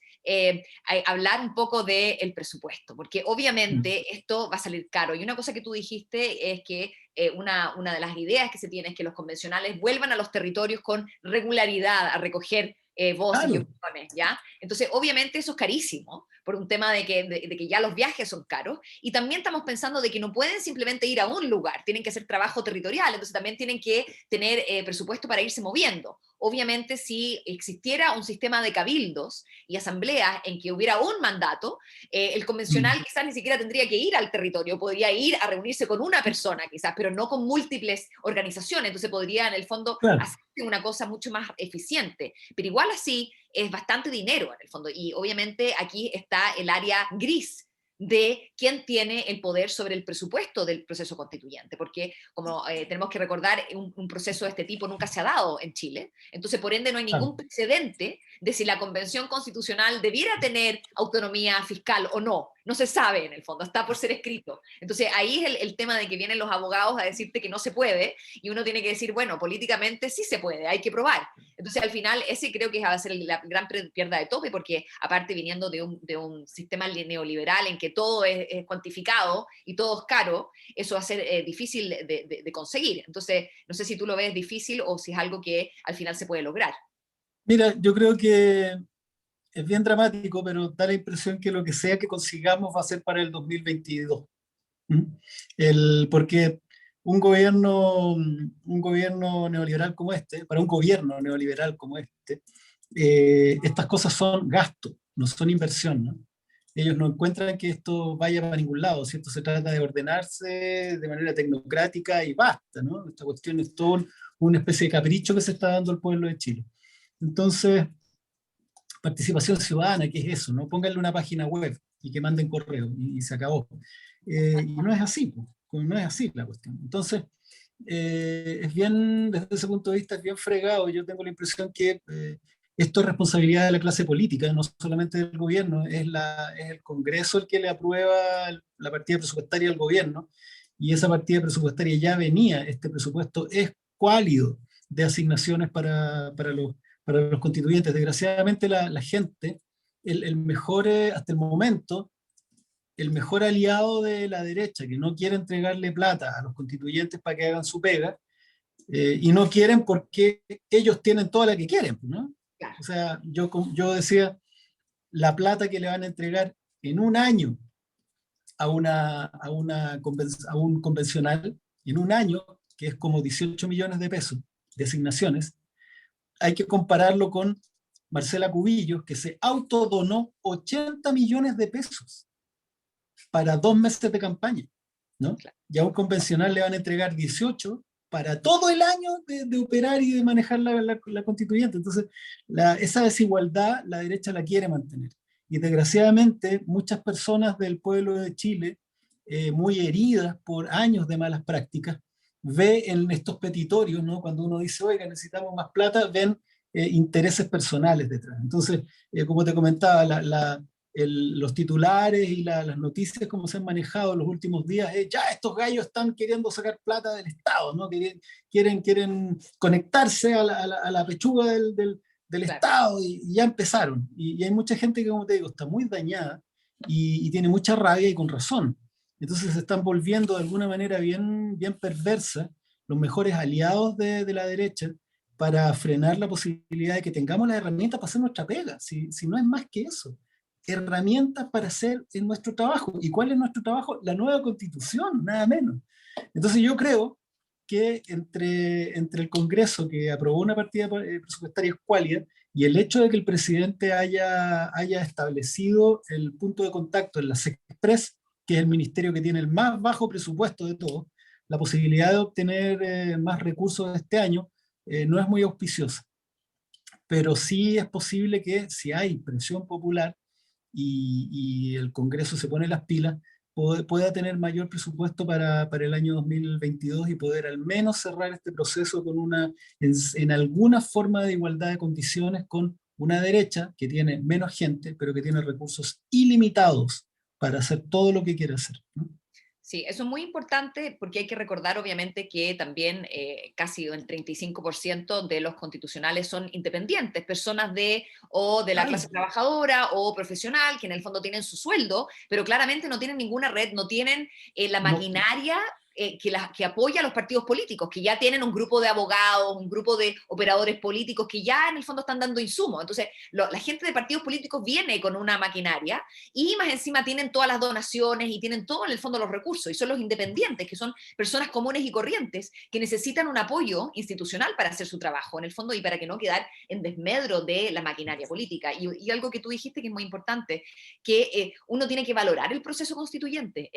hablar un poco del presupuesto, porque obviamente esto va a salir caro. Y una cosa que tú dijiste es que una de las ideas que se tiene es que los convencionales vuelvan a los territorios con regularidad a recoger voces y Claro. opiniones, ¿ya? Entonces, obviamente eso es carísimo, por un tema de que ya los viajes son caros, y también estamos pensando de que no pueden simplemente ir a un lugar, tienen que hacer trabajo territorial, entonces también tienen que tener presupuesto para irse moviendo. Obviamente, si existiera un sistema de cabildos y asambleas en que hubiera un mandato, el convencional quizás ni siquiera tendría que ir al territorio, podría ir a reunirse con una persona quizás, pero no con múltiples organizaciones, entonces podría en el fondo Claro. hacer una cosa mucho más eficiente, pero igual así es bastante dinero en el fondo, y obviamente aquí está el área gris de quién tiene el poder sobre el presupuesto del proceso constituyente, porque como tenemos que recordar, un proceso de este tipo nunca se ha dado en Chile, entonces por ende no hay ningún precedente de si la Convención Constitucional debiera tener autonomía fiscal o no, no se sabe en el fondo, está por ser escrito. Entonces ahí es el tema de que vienen los abogados a decirte que no se puede, y uno tiene que decir, bueno, políticamente sí se puede, hay que probar. Entonces al final ese creo que va a ser la gran pierda de tope, porque aparte viniendo de un sistema neoliberal en que todo es cuantificado y todo es caro, eso va a ser difícil de conseguir. Entonces no sé si tú lo ves difícil o si es algo que al final se puede lograr. Mira, yo creo que es bien dramático, pero da la impresión que lo que sea que consigamos va a ser para el 2022. Porque un gobierno neoliberal como este, para un gobierno neoliberal como este, estas cosas son gasto, no son inversión, ¿no? Ellos no encuentran que esto vaya para ningún lado, si esto se trata de ordenarse de manera tecnocrática y basta, ¿no? Esta cuestión es todo una especie de capricho que se está dando al pueblo de Chile. Entonces, participación ciudadana, ¿qué es eso? ¿No? Pónganle una página web y que manden correo y se acabó. Y no es así, no es así la cuestión. Entonces, es bien, desde ese punto de vista, es bien fregado. Yo tengo la impresión que esto es responsabilidad de la clase política, no solamente del gobierno, es el Congreso el que le aprueba la partida presupuestaria al gobierno, y esa partida presupuestaria ya venía, este presupuesto es cuálido de asignaciones para los constituyentes. Desgraciadamente la gente, el mejor, hasta el momento, el mejor aliado de la derecha, que no quiere entregarle plata a los constituyentes para que hagan su pega, y no quieren porque ellos tienen toda la que quieren, ¿no? Claro. O sea, yo decía, la plata que le van a entregar en un año a un convencional, en un año, que es como 18 millones de pesos de asignaciones, hay que compararlo con Marcela Cubillos, que se autodonó 80 millones de pesos para 2 meses de campaña, ¿no? Y a un convencional le van a entregar 18 para todo el año de operar y de manejar la constituyente. Entonces, esa desigualdad la derecha la quiere mantener. Y desgraciadamente, muchas personas del pueblo de Chile, muy heridas por años de malas prácticas, ve en estos petitorios, ¿no? Cuando uno dice, oiga, necesitamos más plata, ven intereses personales detrás. Entonces, como te comentaba, los titulares y las noticias como se han manejado en los últimos días, ya estos gallos están queriendo sacar plata del Estado, ¿no? Quieren conectarse a la pechuga del claro. Estado, y ya empezaron. Y hay mucha gente que, como te digo, está muy dañada y tiene mucha rabia, y con razón. Entonces se están volviendo de alguna manera bien perversa los mejores aliados de la derecha para frenar la posibilidad de que tengamos las herramientas para hacer nuestra pega, si no es más que eso. Herramientas para hacer en nuestro trabajo. ¿Y cuál es nuestro trabajo? La nueva constitución, nada menos. Entonces yo creo que entre el Congreso, que aprobó una partida presupuestaria escuálida, y el hecho de que el presidente haya establecido el punto de contacto en la SECPRES, que es el ministerio que tiene el más bajo presupuesto de todos, la posibilidad de obtener más recursos este año no es muy auspiciosa. Pero sí es posible que, si hay presión popular y el Congreso se pone las pilas, pueda tener mayor presupuesto para el año 2022 y poder al menos cerrar este proceso con en alguna forma de igualdad de condiciones con una derecha que tiene menos gente, pero que tiene recursos ilimitados para hacer todo lo que quiere hacer, ¿no? Sí, eso es muy importante porque hay que recordar obviamente que también casi el 35% de los constitucionales son independientes, personas de la clase trabajadora o profesional que en el fondo tienen su sueldo, pero claramente no tienen ninguna red, no tienen la maquinaria que apoya a los partidos políticos, que ya tienen un grupo de abogados, un grupo de operadores políticos que ya en el fondo están dando insumos. Entonces, la gente de partidos políticos viene con una maquinaria y más encima tienen todas las donaciones y tienen todo en el fondo los recursos, y son los independientes, que son personas comunes y corrientes que necesitan un apoyo institucional para hacer su trabajo, en el fondo, y para que no quedar en desmedro de la maquinaria política. Y algo que tú dijiste que es muy importante, que uno tiene que valorar el proceso constituyente.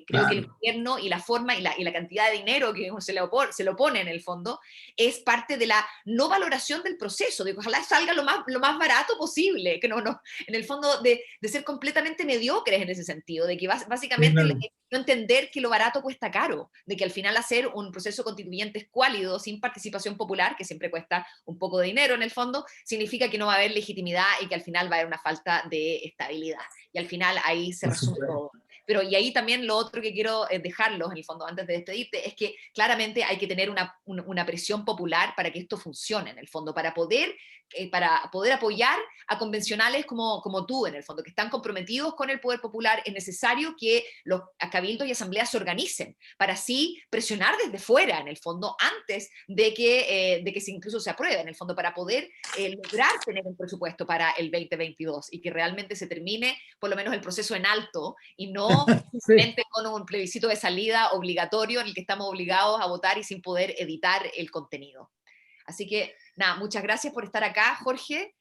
Creo que el gobierno y la forma y la cantidad de dinero que se lo pone en el fondo es parte de la no valoración del proceso, de que ojalá salga lo más barato posible, que no en el fondo de ser completamente mediocres en ese sentido, de que básicamente Sí, claro. no entender que lo barato cuesta caro, de que al final hacer un proceso constituyente escuálido, sin participación popular, que siempre cuesta un poco de dinero en el fondo, significa que no va a haber legitimidad y que al final va a haber una falta de estabilidad. Y al final ahí se resume todo. Pero y ahí también lo otro que quiero dejarlos en el fondo antes de despedirte es que claramente hay que tener una presión popular para que esto funcione en el fondo, para poder apoyar a convencionales como tú en el fondo, que están comprometidos con el poder popular. Es necesario que los cabildos y asambleas se organicen para así presionar desde fuera en el fondo antes de que incluso se apruebe en el fondo, para poder lograr tener un presupuesto para el 2022 y que realmente se termine por lo menos el proceso en alto y no simplemente con un plebiscito de salida obligatorio en el que estamos obligados a votar y sin poder editar el contenido. Así que, nada, muchas gracias por estar acá, Jorge,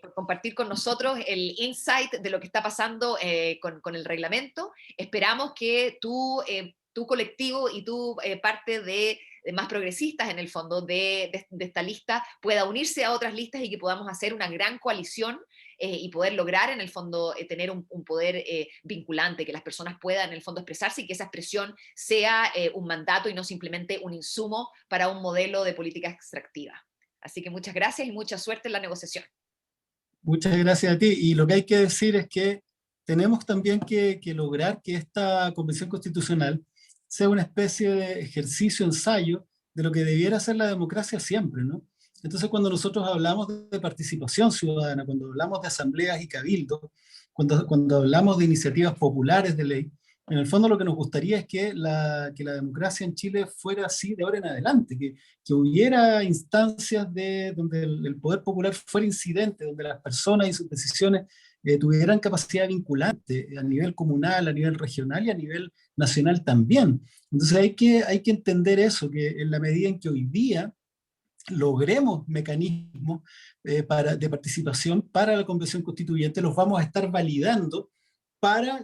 por compartir con nosotros el insight de lo que está pasando con el reglamento. Esperamos que tu colectivo y tu parte de más progresistas, en el fondo, de esta lista, pueda unirse a otras listas y que podamos hacer una gran coalición y poder lograr, en el fondo, tener un poder vinculante, que las personas puedan, en el fondo, expresarse y que esa expresión sea un mandato y no simplemente un insumo para un modelo de política extractiva. Así que muchas gracias y mucha suerte en la negociación. Muchas gracias a ti. Y lo que hay que decir es que tenemos también que lograr que esta convención constitucional sea una especie de ejercicio, ensayo de lo que debiera ser la democracia siempre, ¿no? Entonces, cuando nosotros hablamos de participación ciudadana, cuando hablamos de asambleas y cabildos, cuando hablamos de iniciativas populares de ley, en el fondo lo que nos gustaría es que la democracia en Chile fuera así de ahora en adelante, que hubiera instancias donde el poder popular fuera incidente, donde las personas y sus decisiones tuvieran capacidad vinculante a nivel comunal, a nivel regional y a nivel nacional también. Entonces hay que entender eso, que en la medida en que hoy día logremos mecanismos de participación para la convención constituyente, los vamos a estar validando para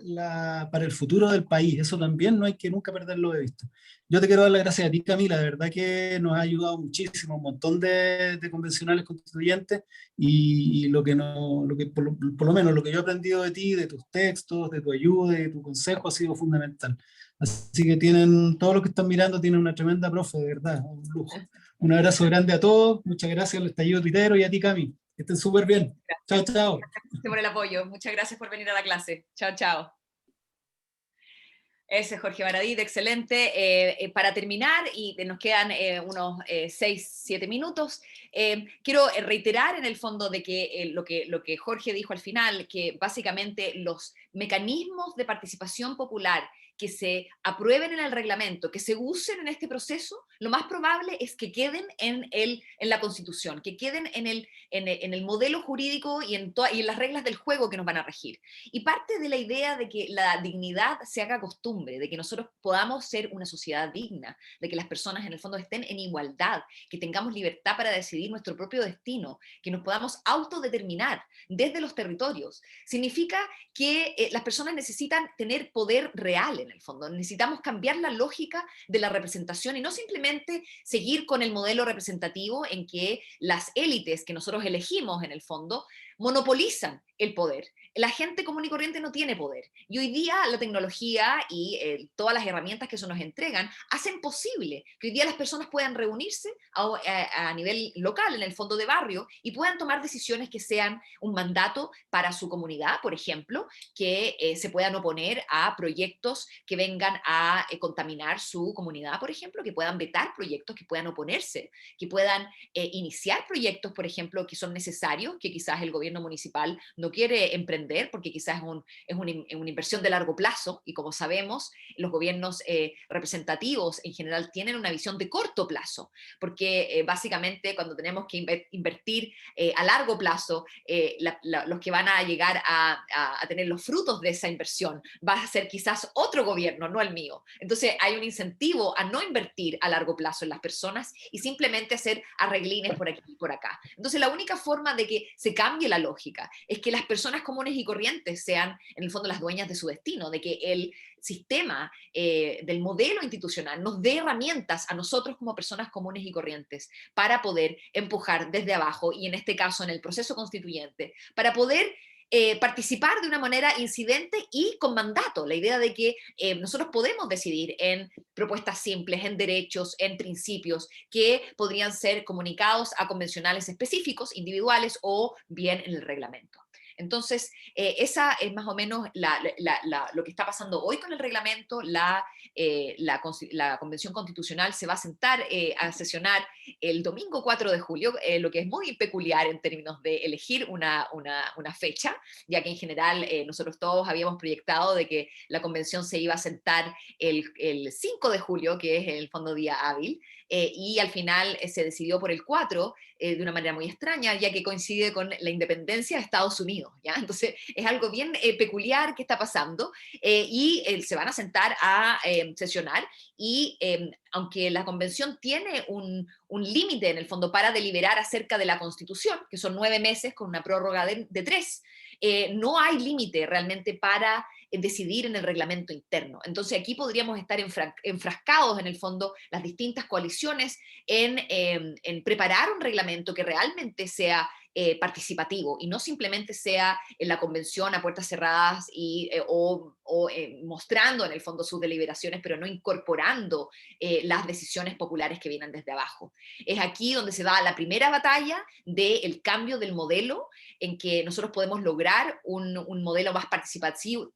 el futuro del país. Eso también no hay que nunca perderlo de vista. Yo te quiero dar las gracias a ti, Camila, de verdad que nos ha ayudado muchísimo, un montón de convencionales constituyentes, y por lo menos lo que yo he aprendido de ti, de tus textos, de tu ayuda, de tu consejo, ha sido fundamental. Así que todos los que están mirando tienen una tremenda profe, de verdad, un lujo. Un abrazo grande a todos, muchas gracias al estallido tuitero y a ti, Cami. Que estén súper bien. Chao, chao. Gracias por el apoyo. Muchas gracias por venir a la clase. Chao, chao. Ese es Jorge Baradit, excelente. Para terminar, y nos quedan unos 6-7 minutos, quiero reiterar en el fondo de que lo que Jorge dijo al final, que básicamente los mecanismos de participación popular que se aprueben en el reglamento, que se usen en este proceso, lo más probable es que queden en la Constitución, que queden en el modelo jurídico y en las reglas del juego que nos van a regir. Y parte de la idea de que la dignidad se haga costumbre, de que nosotros podamos ser una sociedad digna, de que las personas en el fondo estén en igualdad, que tengamos libertad para decidir nuestro propio destino, que nos podamos autodeterminar desde los territorios, significa que las personas necesitan tener poder real en el fondo. Necesitamos cambiar la lógica de la representación y no simplemente seguir con el modelo representativo en que las élites que nosotros elegimos en el fondo monopolizan el poder. La gente común y corriente no tiene poder. Y hoy día la tecnología y todas las herramientas que eso nos entregan hacen posible que hoy día las personas puedan reunirse a nivel local, en el fondo de barrio, y puedan tomar decisiones que sean un mandato para su comunidad, por ejemplo, que se puedan oponer a proyectos que vengan a contaminar su comunidad, por ejemplo, que puedan vetar proyectos, que puedan oponerse, que puedan iniciar proyectos, por ejemplo, que son necesarios, que quizás el gobierno municipal no quiere emprender porque quizás es una inversión de largo plazo, y como sabemos, los gobiernos representativos en general tienen una visión de corto plazo, porque básicamente cuando tenemos que invertir a largo plazo, los que van a llegar a tener los frutos de esa inversión va a ser quizás otro gobierno, no el mío. Entonces hay un incentivo a no invertir a largo plazo en las personas y simplemente hacer arreglines por aquí y por acá. Entonces la única forma de que se cambie la lógica es que las personas comunes y corrientes sean en el fondo las dueñas de su destino, de que el sistema del modelo institucional nos dé herramientas a nosotros como personas comunes y corrientes para poder empujar desde abajo, y en este caso en el proceso constituyente, para poder participar de una manera incidente y con mandato. La idea de que nosotros podemos decidir en propuestas simples, en derechos, en principios, que podrían ser comunicados a convencionales específicos, individuales o bien en el reglamento. Entonces, esa es más o menos lo que está pasando hoy con el reglamento. La Convención Constitucional se va a sentar a sesionar el domingo 4 de julio, lo que es muy peculiar en términos de elegir una fecha, ya que en general nosotros todos habíamos proyectado de que la convención se iba a sentar el 5 de julio, que es el fondo día hábil, y al final se decidió por el 4, de una manera muy extraña, ya que coincide con la independencia de Estados Unidos, ¿ya? Entonces es algo bien peculiar que está pasando, y se van a sentar a sesionar, y aunque la convención tiene un límite en el fondo para deliberar acerca de la Constitución, que son 9 meses con una prórroga de 3, no hay límite realmente para decidir en el reglamento interno. Entonces aquí podríamos estar enfrascados en el fondo las distintas coaliciones en preparar un reglamento que realmente sea participativo y no simplemente sea en la convención a puertas cerradas o mostrando en el fondo sus deliberaciones, pero no incorporando las decisiones populares que vienen desde abajo. Es aquí donde se da la primera batalla del cambio del modelo, en que nosotros podemos lograr un modelo más participativo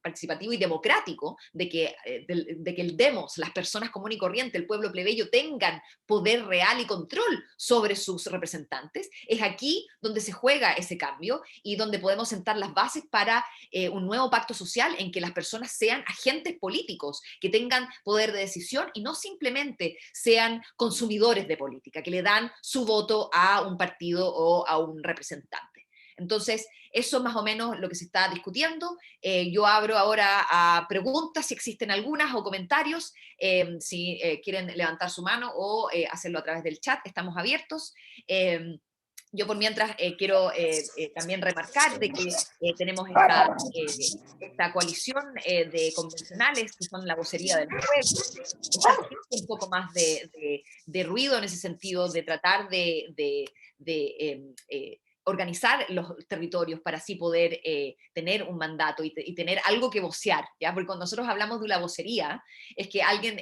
y democrático, de que el demos, las personas comunes y corrientes, el pueblo plebeyo, tengan poder real y control sobre sus representantes. Es aquí donde se juega ese cambio y donde podemos sentar las bases para un nuevo pacto social en que las personas sean agentes políticos, que tengan poder de decisión y no simplemente sean consumidores de política, que le dan su voto a un partido o a un representante. Entonces, eso es más o menos lo que se está discutiendo. Yo abro ahora a preguntas, si existen algunas, o comentarios, si quieren levantar su mano o hacerlo a través del chat, estamos abiertos. Yo por mientras quiero también remarcar de que tenemos esta coalición de convencionales que son la vocería del pueblo. Está haciendo un poco más de ruido en ese sentido, de tratar de organizar los territorios para así poder tener un mandato y tener algo que vocear, ¿ya? Porque cuando nosotros hablamos de una vocería, es que alguien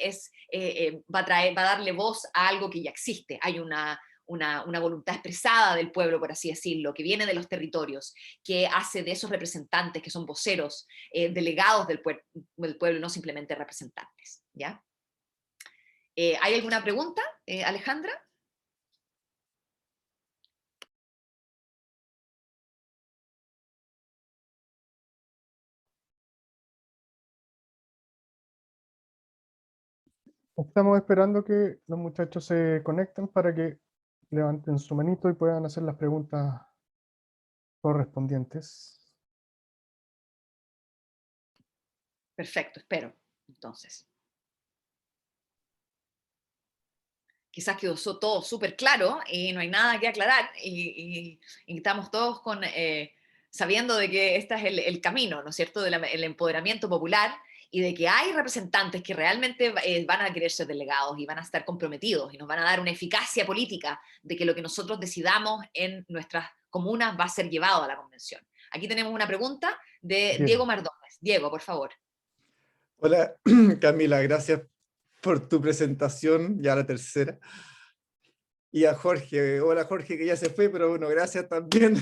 va a darle voz a algo que ya existe. Hay una voluntad expresada del pueblo, por así decirlo, que viene de los territorios, que hace de esos representantes, que son voceros, delegados del pueblo, no simplemente representantes, ¿ya? ¿Hay alguna pregunta, Alejandra? Estamos esperando que los muchachos se conecten para que levanten su manito y puedan hacer las preguntas correspondientes. Perfecto, espero, entonces. Quizás quedó todo súper claro y no hay nada que aclarar y estamos todos sabiendo de que este es el camino, ¿no es cierto?, del empoderamiento popular, y de que hay representantes que realmente van a querer ser delegados y van a estar comprometidos y nos van a dar una eficacia política de que lo que nosotros decidamos en nuestras comunas va a ser llevado a la convención. Aquí tenemos una pregunta de Bien. Diego Mardones. Diego, por favor. Hola, Camila, gracias por tu presentación, ya la tercera. Y a Jorge, hola Jorge, que ya se fue, pero bueno, gracias también.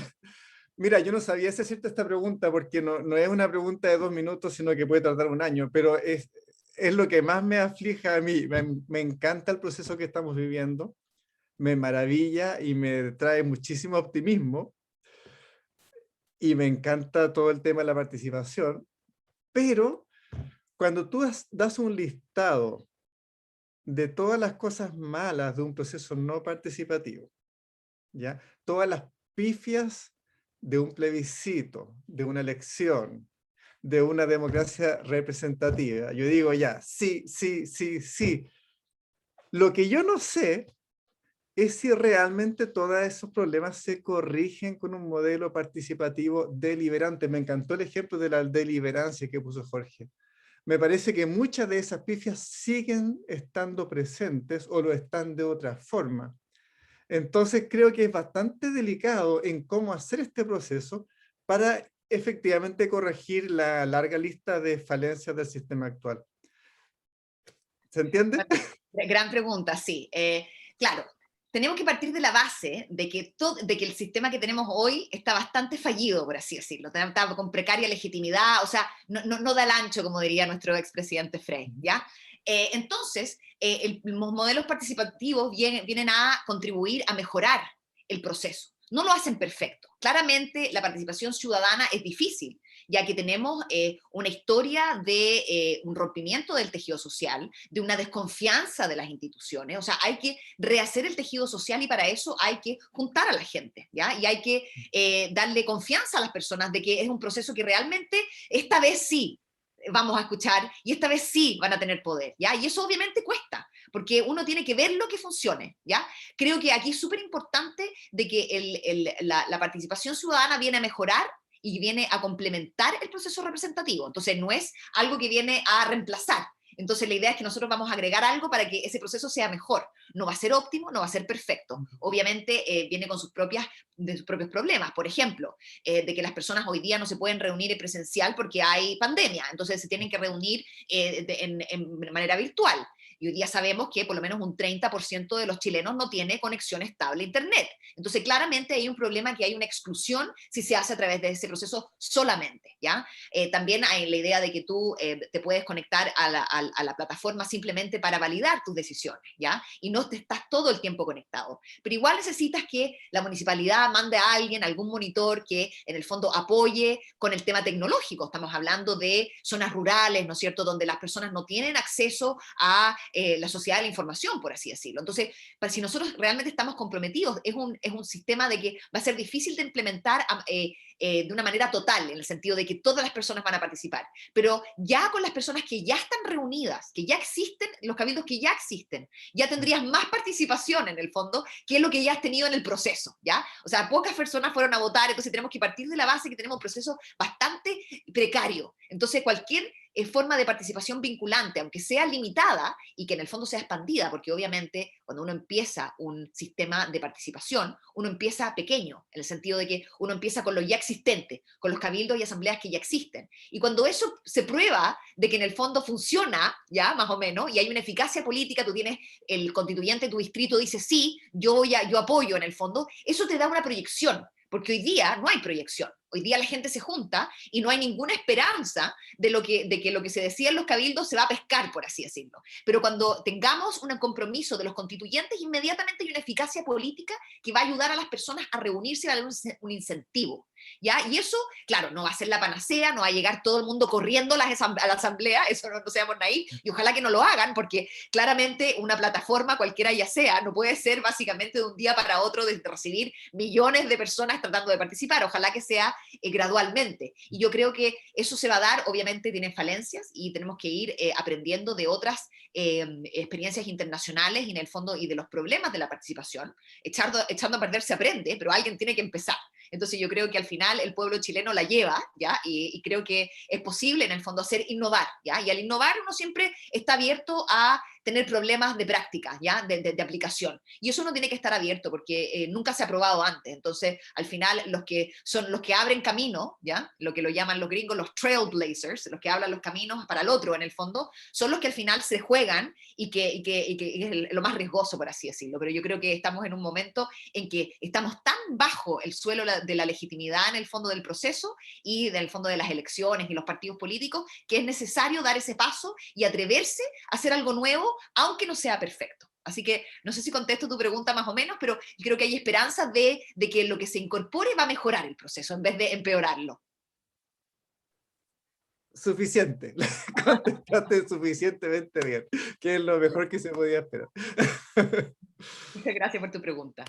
Mira, yo no sabía si hacerte esta pregunta, porque no es una pregunta de 2 minutos, sino que puede tardar un año, pero es lo que más me aflige a mí. Me encanta el proceso que estamos viviendo, me maravilla y me trae muchísimo optimismo, y me encanta todo el tema de la participación, pero cuando tú das un listado de todas las cosas malas de un proceso no participativo, ¿ya? Todas las pifias de un plebiscito, de una elección, de una democracia representativa, yo digo ya, sí, sí, sí, sí. Lo que yo no sé es si realmente todos esos problemas se corrigen con un modelo participativo deliberante. Me encantó el ejemplo de la deliberancia que puso Jorge. Me parece que muchas de esas pifias siguen estando presentes o lo están de otra forma. Entonces creo que es bastante delicado en cómo hacer este proceso para efectivamente corregir la larga lista de falencias del sistema actual. ¿Se entiende? Gran pregunta, sí. Claro, tenemos que partir de la base de que el sistema que tenemos hoy está bastante fallido, por así decirlo. Está con precaria legitimidad, o sea, no da el ancho, como diría nuestro expresidente Frey, ¿ya? Entonces, los modelos participativos vienen a contribuir a mejorar el proceso. No lo hacen perfecto. Claramente, la participación ciudadana es difícil, ya que tenemos una historia de un rompimiento del tejido social, de una desconfianza de las instituciones. O sea, hay que rehacer el tejido social y para eso hay que juntar a la gente, ¿ya? Y hay que darle confianza a las personas de que es un proceso que realmente esta vez sí vamos a escuchar y esta vez sí van a tener poder, ¿ya? Y eso obviamente cuesta, porque uno tiene que ver lo que funcione, ¿ya? Creo que aquí es súper importante de que la participación ciudadana viene a mejorar y viene a complementar el proceso representativo. Entonces no es algo que viene a reemplazar. Entonces la idea es que nosotros vamos a agregar algo para que ese proceso sea mejor. No va a ser óptimo, no va a ser perfecto. Obviamente viene con sus propios problemas. Por ejemplo, de que las personas hoy día no se pueden reunir en presencial porque hay pandemia. Entonces se tienen que reunir en manera virtual. Y hoy día sabemos que por lo menos un 30% de los chilenos no tiene conexión estable a Internet. Entonces, claramente hay un problema que hay una exclusión si se hace a través de ese proceso solamente, ¿ya? También hay la idea de que tú te puedes conectar a la plataforma simplemente para validar tus decisiones, ¿ya? Y no te estás todo el tiempo conectado. Pero igual necesitas que la municipalidad mande a alguien, algún monitor que en el fondo apoye con el tema tecnológico. Estamos hablando de zonas rurales, ¿no es cierto?, donde las personas no tienen acceso a la sociedad de la información, por así decirlo. Entonces, si nosotros realmente estamos comprometidos, es un sistema de que va a ser difícil de implementar de una manera total, en el sentido de que todas las personas van a participar, pero ya con las personas que ya están reunidas, que ya existen, los cabildos que ya existen, ya tendrías más participación en el fondo que lo que ya has tenido en el proceso, ¿ya? O sea, pocas personas fueron a votar, entonces tenemos que partir de la base que tenemos un proceso bastante precario. Entonces, cualquier forma de participación vinculante, aunque sea limitada y que en el fondo sea expandida, porque obviamente cuando uno empieza un sistema de participación, uno empieza pequeño, en el sentido de que uno empieza con lo ya existente, con los cabildos y asambleas que ya existen. Y cuando eso se prueba de que en el fondo funciona, ya más o menos, y hay una eficacia política, tú tienes el constituyente de tu distrito, dice sí, yo apoyo en el fondo, eso te da una proyección. Porque hoy día no hay proyección. Hoy día la gente se junta y no hay ninguna esperanza de que lo que se decía en los cabildos se va a pescar, por así decirlo. Pero cuando tengamos un compromiso de los constituyentes, inmediatamente hay una eficacia política que va a ayudar a las personas a reunirse y a dar un incentivo, ¿ya? Y eso, claro, no va a ser la panacea, no va a llegar todo el mundo corriendo a la asamblea, eso no seamos naif, y ojalá que no lo hagan, porque claramente una plataforma, cualquiera ya sea, no puede ser básicamente de un día para otro de recibir millones de personas tratando de participar, ojalá que sea gradualmente. Y yo creo que eso se va a dar, obviamente tienen falencias y tenemos que ir aprendiendo de otras experiencias internacionales y en el fondo y de los problemas de la participación. Echando a perder se aprende, pero alguien tiene que empezar. Entonces yo creo que al final el pueblo chileno la lleva, ¿ya? Y creo que es posible en el fondo innovar, ¿ya? Y al innovar uno siempre está abierto a tener problemas de práctica, ¿ya? De aplicación. Y eso no tiene que estar abierto porque nunca se ha probado antes. Entonces, al final, los que son los que abren camino, ¿ya? Lo que lo llaman los gringos, los trailblazers, los que hablan los caminos para el otro, en el fondo, son los que al final se juegan y que es lo más riesgoso, por así decirlo. Pero yo creo que estamos en un momento en que estamos tan bajo el suelo de la legitimidad en el fondo del proceso y del fondo de las elecciones y los partidos políticos, que es necesario dar ese paso y atreverse a hacer algo nuevo, aunque no sea perfecto. Así que no sé si contesto tu pregunta más o menos, pero creo que hay esperanza de que lo que se incorpore va a mejorar el proceso en vez de empeorarlo. Suficiente. Contestaste suficientemente bien, que es lo mejor que se podía esperar. Muchas gracias por tu pregunta.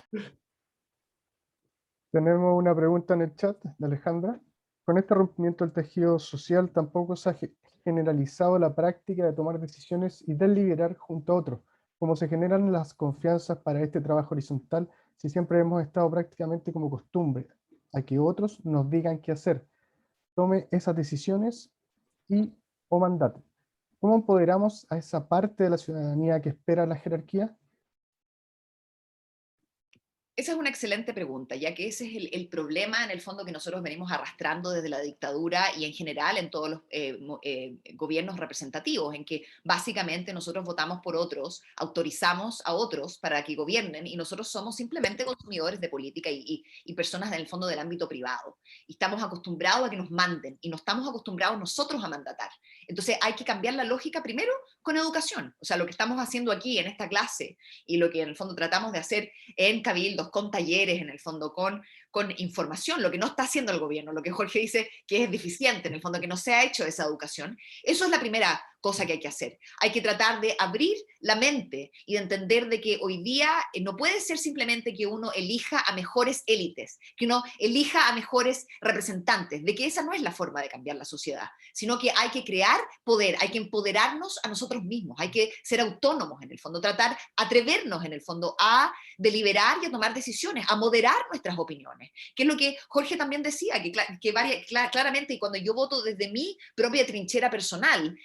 Tenemos una pregunta en el chat de Alejandra. Con este rompimiento del tejido social tampoco se ha generalizado la práctica de tomar decisiones y deliberar junto a otros. ¿Cómo se generan las confianzas para este trabajo horizontal si siempre hemos estado prácticamente como costumbre a que otros nos digan qué hacer, tome esas decisiones o mandate? ¿Cómo empoderamos a esa parte de la ciudadanía que espera la jerarquía? Esa es una excelente pregunta, ya que ese es el problema en el fondo que nosotros venimos arrastrando desde la dictadura y en general en todos los gobiernos representativos, en que básicamente nosotros votamos por otros, autorizamos a otros para que gobiernen y nosotros somos simplemente consumidores de política y personas en el fondo del ámbito privado. Y estamos acostumbrados a que nos manden y no estamos acostumbrados nosotros a mandatar. Entonces hay que cambiar la lógica primero con educación. O sea, lo que estamos haciendo aquí en esta clase y lo que en el fondo tratamos de hacer en Cabildos, con talleres, en el fondo, con información, lo que no está haciendo el gobierno, lo que Jorge dice que es deficiente, en el fondo, que no se ha hecho esa educación. Eso es la primera cosa que hay que hacer. Hay que tratar de abrir la mente y de entender de que hoy día no puede ser simplemente que uno elija a mejores élites, que uno elija a mejores representantes, de que esa no es la forma de cambiar la sociedad, sino que hay que crear poder, hay que empoderarnos a nosotros mismos, hay que ser autónomos en el fondo, tratar, atrevernos en el fondo a deliberar y a tomar decisiones, a moderar nuestras opiniones, que es lo que Jorge también decía, claramente, y cuando yo voto desde mi propia trinchera personal,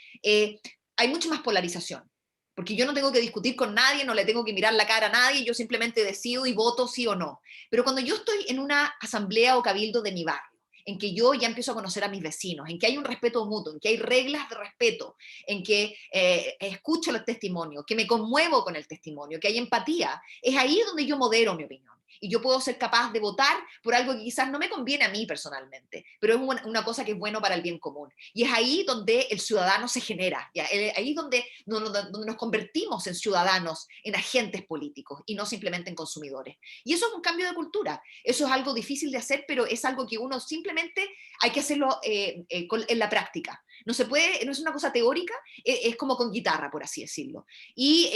hay mucha más polarización, porque yo no tengo que discutir con nadie, no le tengo que mirar la cara a nadie, yo simplemente decido y voto sí o no. Pero cuando yo estoy en una asamblea o cabildo de mi barrio, en que yo ya empiezo a conocer a mis vecinos, en que hay un respeto mutuo, en que hay reglas de respeto, en que escucho los testimonios, que me conmuevo con el testimonio, que hay empatía, es ahí donde yo modero mi opinión. Y yo puedo ser capaz de votar por algo que quizás no me conviene a mí personalmente, pero es una cosa que es bueno para el bien común. Y es ahí donde el ciudadano se genera, ¿ya? Ahí donde nos convertimos en ciudadanos, en agentes políticos y no simplemente en consumidores. Y eso es un cambio de cultura. Eso es algo difícil de hacer, pero es algo que uno simplemente hay que hacerlo en la práctica. No se puede, no es una cosa teórica, es como con guitarra, por así decirlo. Y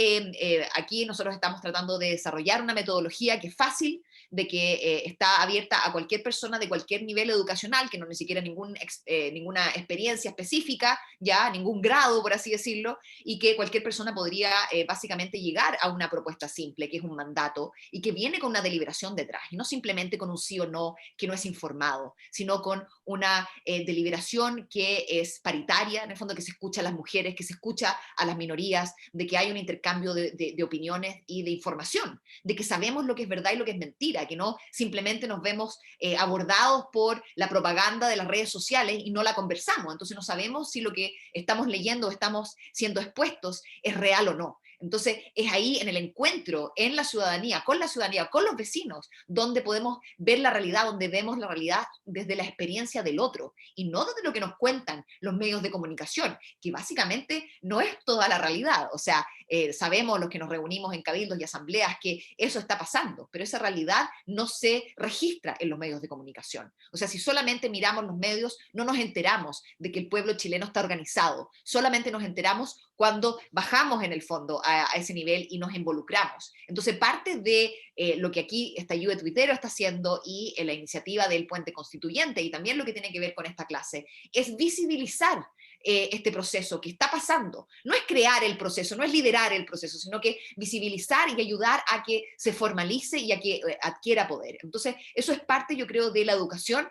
aquí nosotros estamos tratando de desarrollar una metodología que es fácil, de que está abierta a cualquier persona de cualquier nivel educacional, que no ni siquiera ninguna experiencia específica, ya ningún grado, por así decirlo, y que cualquier persona podría básicamente llegar a una propuesta simple, que es un mandato, y que viene con una deliberación detrás, y no simplemente con un sí o no, que no es informado, sino con una deliberación que es paritaria, en el fondo que se escucha a las mujeres, que se escucha a las minorías, de que hay un intercambio de opiniones y de información, de que sabemos lo que es verdad y lo que es mentira, que no simplemente nos vemos abordados por la propaganda de las redes sociales y no la conversamos, entonces no sabemos si lo que estamos leyendo o estamos siendo expuestos es real o no. Entonces es ahí en el encuentro, en la ciudadanía, con los vecinos, donde podemos ver la realidad, donde vemos la realidad desde la experiencia del otro y no desde lo que nos cuentan los medios de comunicación, que básicamente no es toda la realidad. O sea, sabemos los que nos reunimos en cabildos y asambleas que eso está pasando, pero esa realidad no se registra en los medios de comunicación. O sea, si solamente miramos los medios, no nos enteramos de que el pueblo chileno está organizado, solamente nos enteramos cuando bajamos en el fondo a ese nivel y nos involucramos. Entonces, parte de lo que aquí Estallido Tuitero está haciendo y la iniciativa del Puente Constituyente y también lo que tiene que ver con esta clase es visibilizar este proceso que está pasando. No es crear el proceso, no es liderar el proceso, sino que visibilizar y ayudar a que se formalice y a que adquiera poder. Entonces, eso es parte, yo creo, de la educación,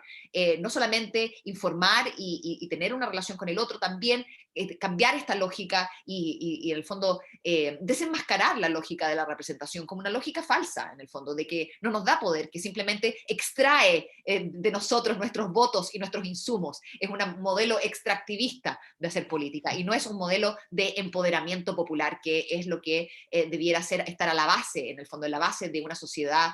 no solamente informar y tener una relación con el otro, también cambiar esta lógica y en el fondo desenmascarar la lógica de la representación como una lógica falsa, en el fondo, de que no nos da poder, que simplemente extrae de nosotros nuestros votos y nuestros insumos. Es un modelo extractivista de hacer política y no es un modelo de empoderamiento popular, que es lo que debiera ser, estar a la base, en el fondo, en la base de una sociedad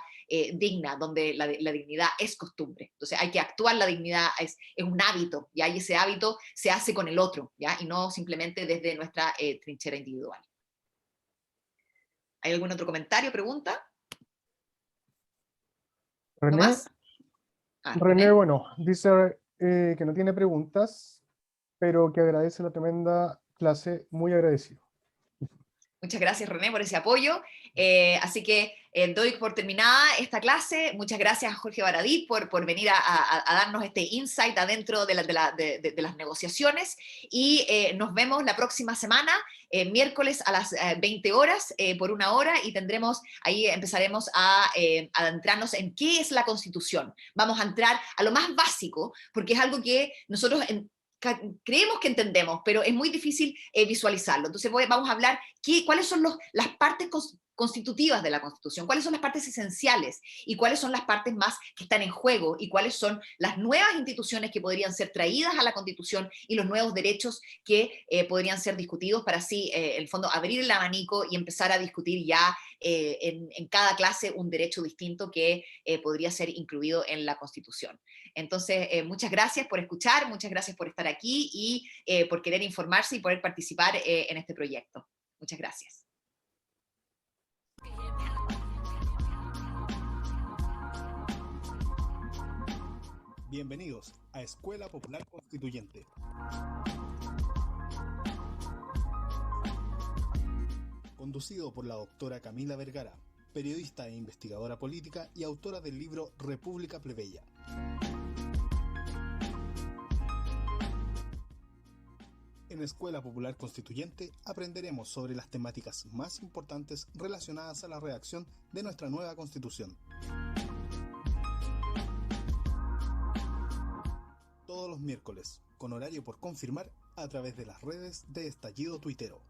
digna, donde la dignidad es costumbre. Entonces hay que actuar, la dignidad es un hábito, ¿ya? Y ese hábito se hace con el otro, ¿ya? Y no simplemente desde nuestra trinchera individual. ¿Hay algún otro comentario, pregunta? René, ¿No más? René, bueno, dice que no tiene preguntas, pero que agradece la tremenda clase, muy agradecido. Muchas gracias, René, por ese apoyo. Así que doy por terminada esta clase. Muchas gracias a Jorge Baradit por venir a darnos este insight adentro de las negociaciones. Y nos vemos la próxima semana, miércoles a las 20 horas, por 1 hora, y ahí empezaremos a adentrarnos en qué es la Constitución. Vamos a entrar a lo más básico, porque es algo que nosotros creemos que entendemos, pero es muy difícil visualizarlo. Entonces vamos a hablar cuáles son las partes constitutivas de la Constitución, cuáles son las partes esenciales y cuáles son las partes más que están en juego y cuáles son las nuevas instituciones que podrían ser traídas a la Constitución y los nuevos derechos que podrían ser discutidos para así, en el fondo, abrir el abanico y empezar a discutir ya en cada clase un derecho distinto que podría ser incluido en la Constitución. Entonces, muchas gracias por escuchar, muchas gracias por estar aquí y por querer informarse y poder participar en este proyecto. Muchas gracias. Bienvenidos a Escuela Popular Constituyente. Conducido por la doctora Camila Vergara, periodista e investigadora política y autora del libro República Plebeya. En Escuela Popular Constituyente aprenderemos sobre las temáticas más importantes relacionadas a la redacción de nuestra nueva Constitución. Todos los miércoles, con horario por confirmar, a través de las redes de Estallido Tuitero.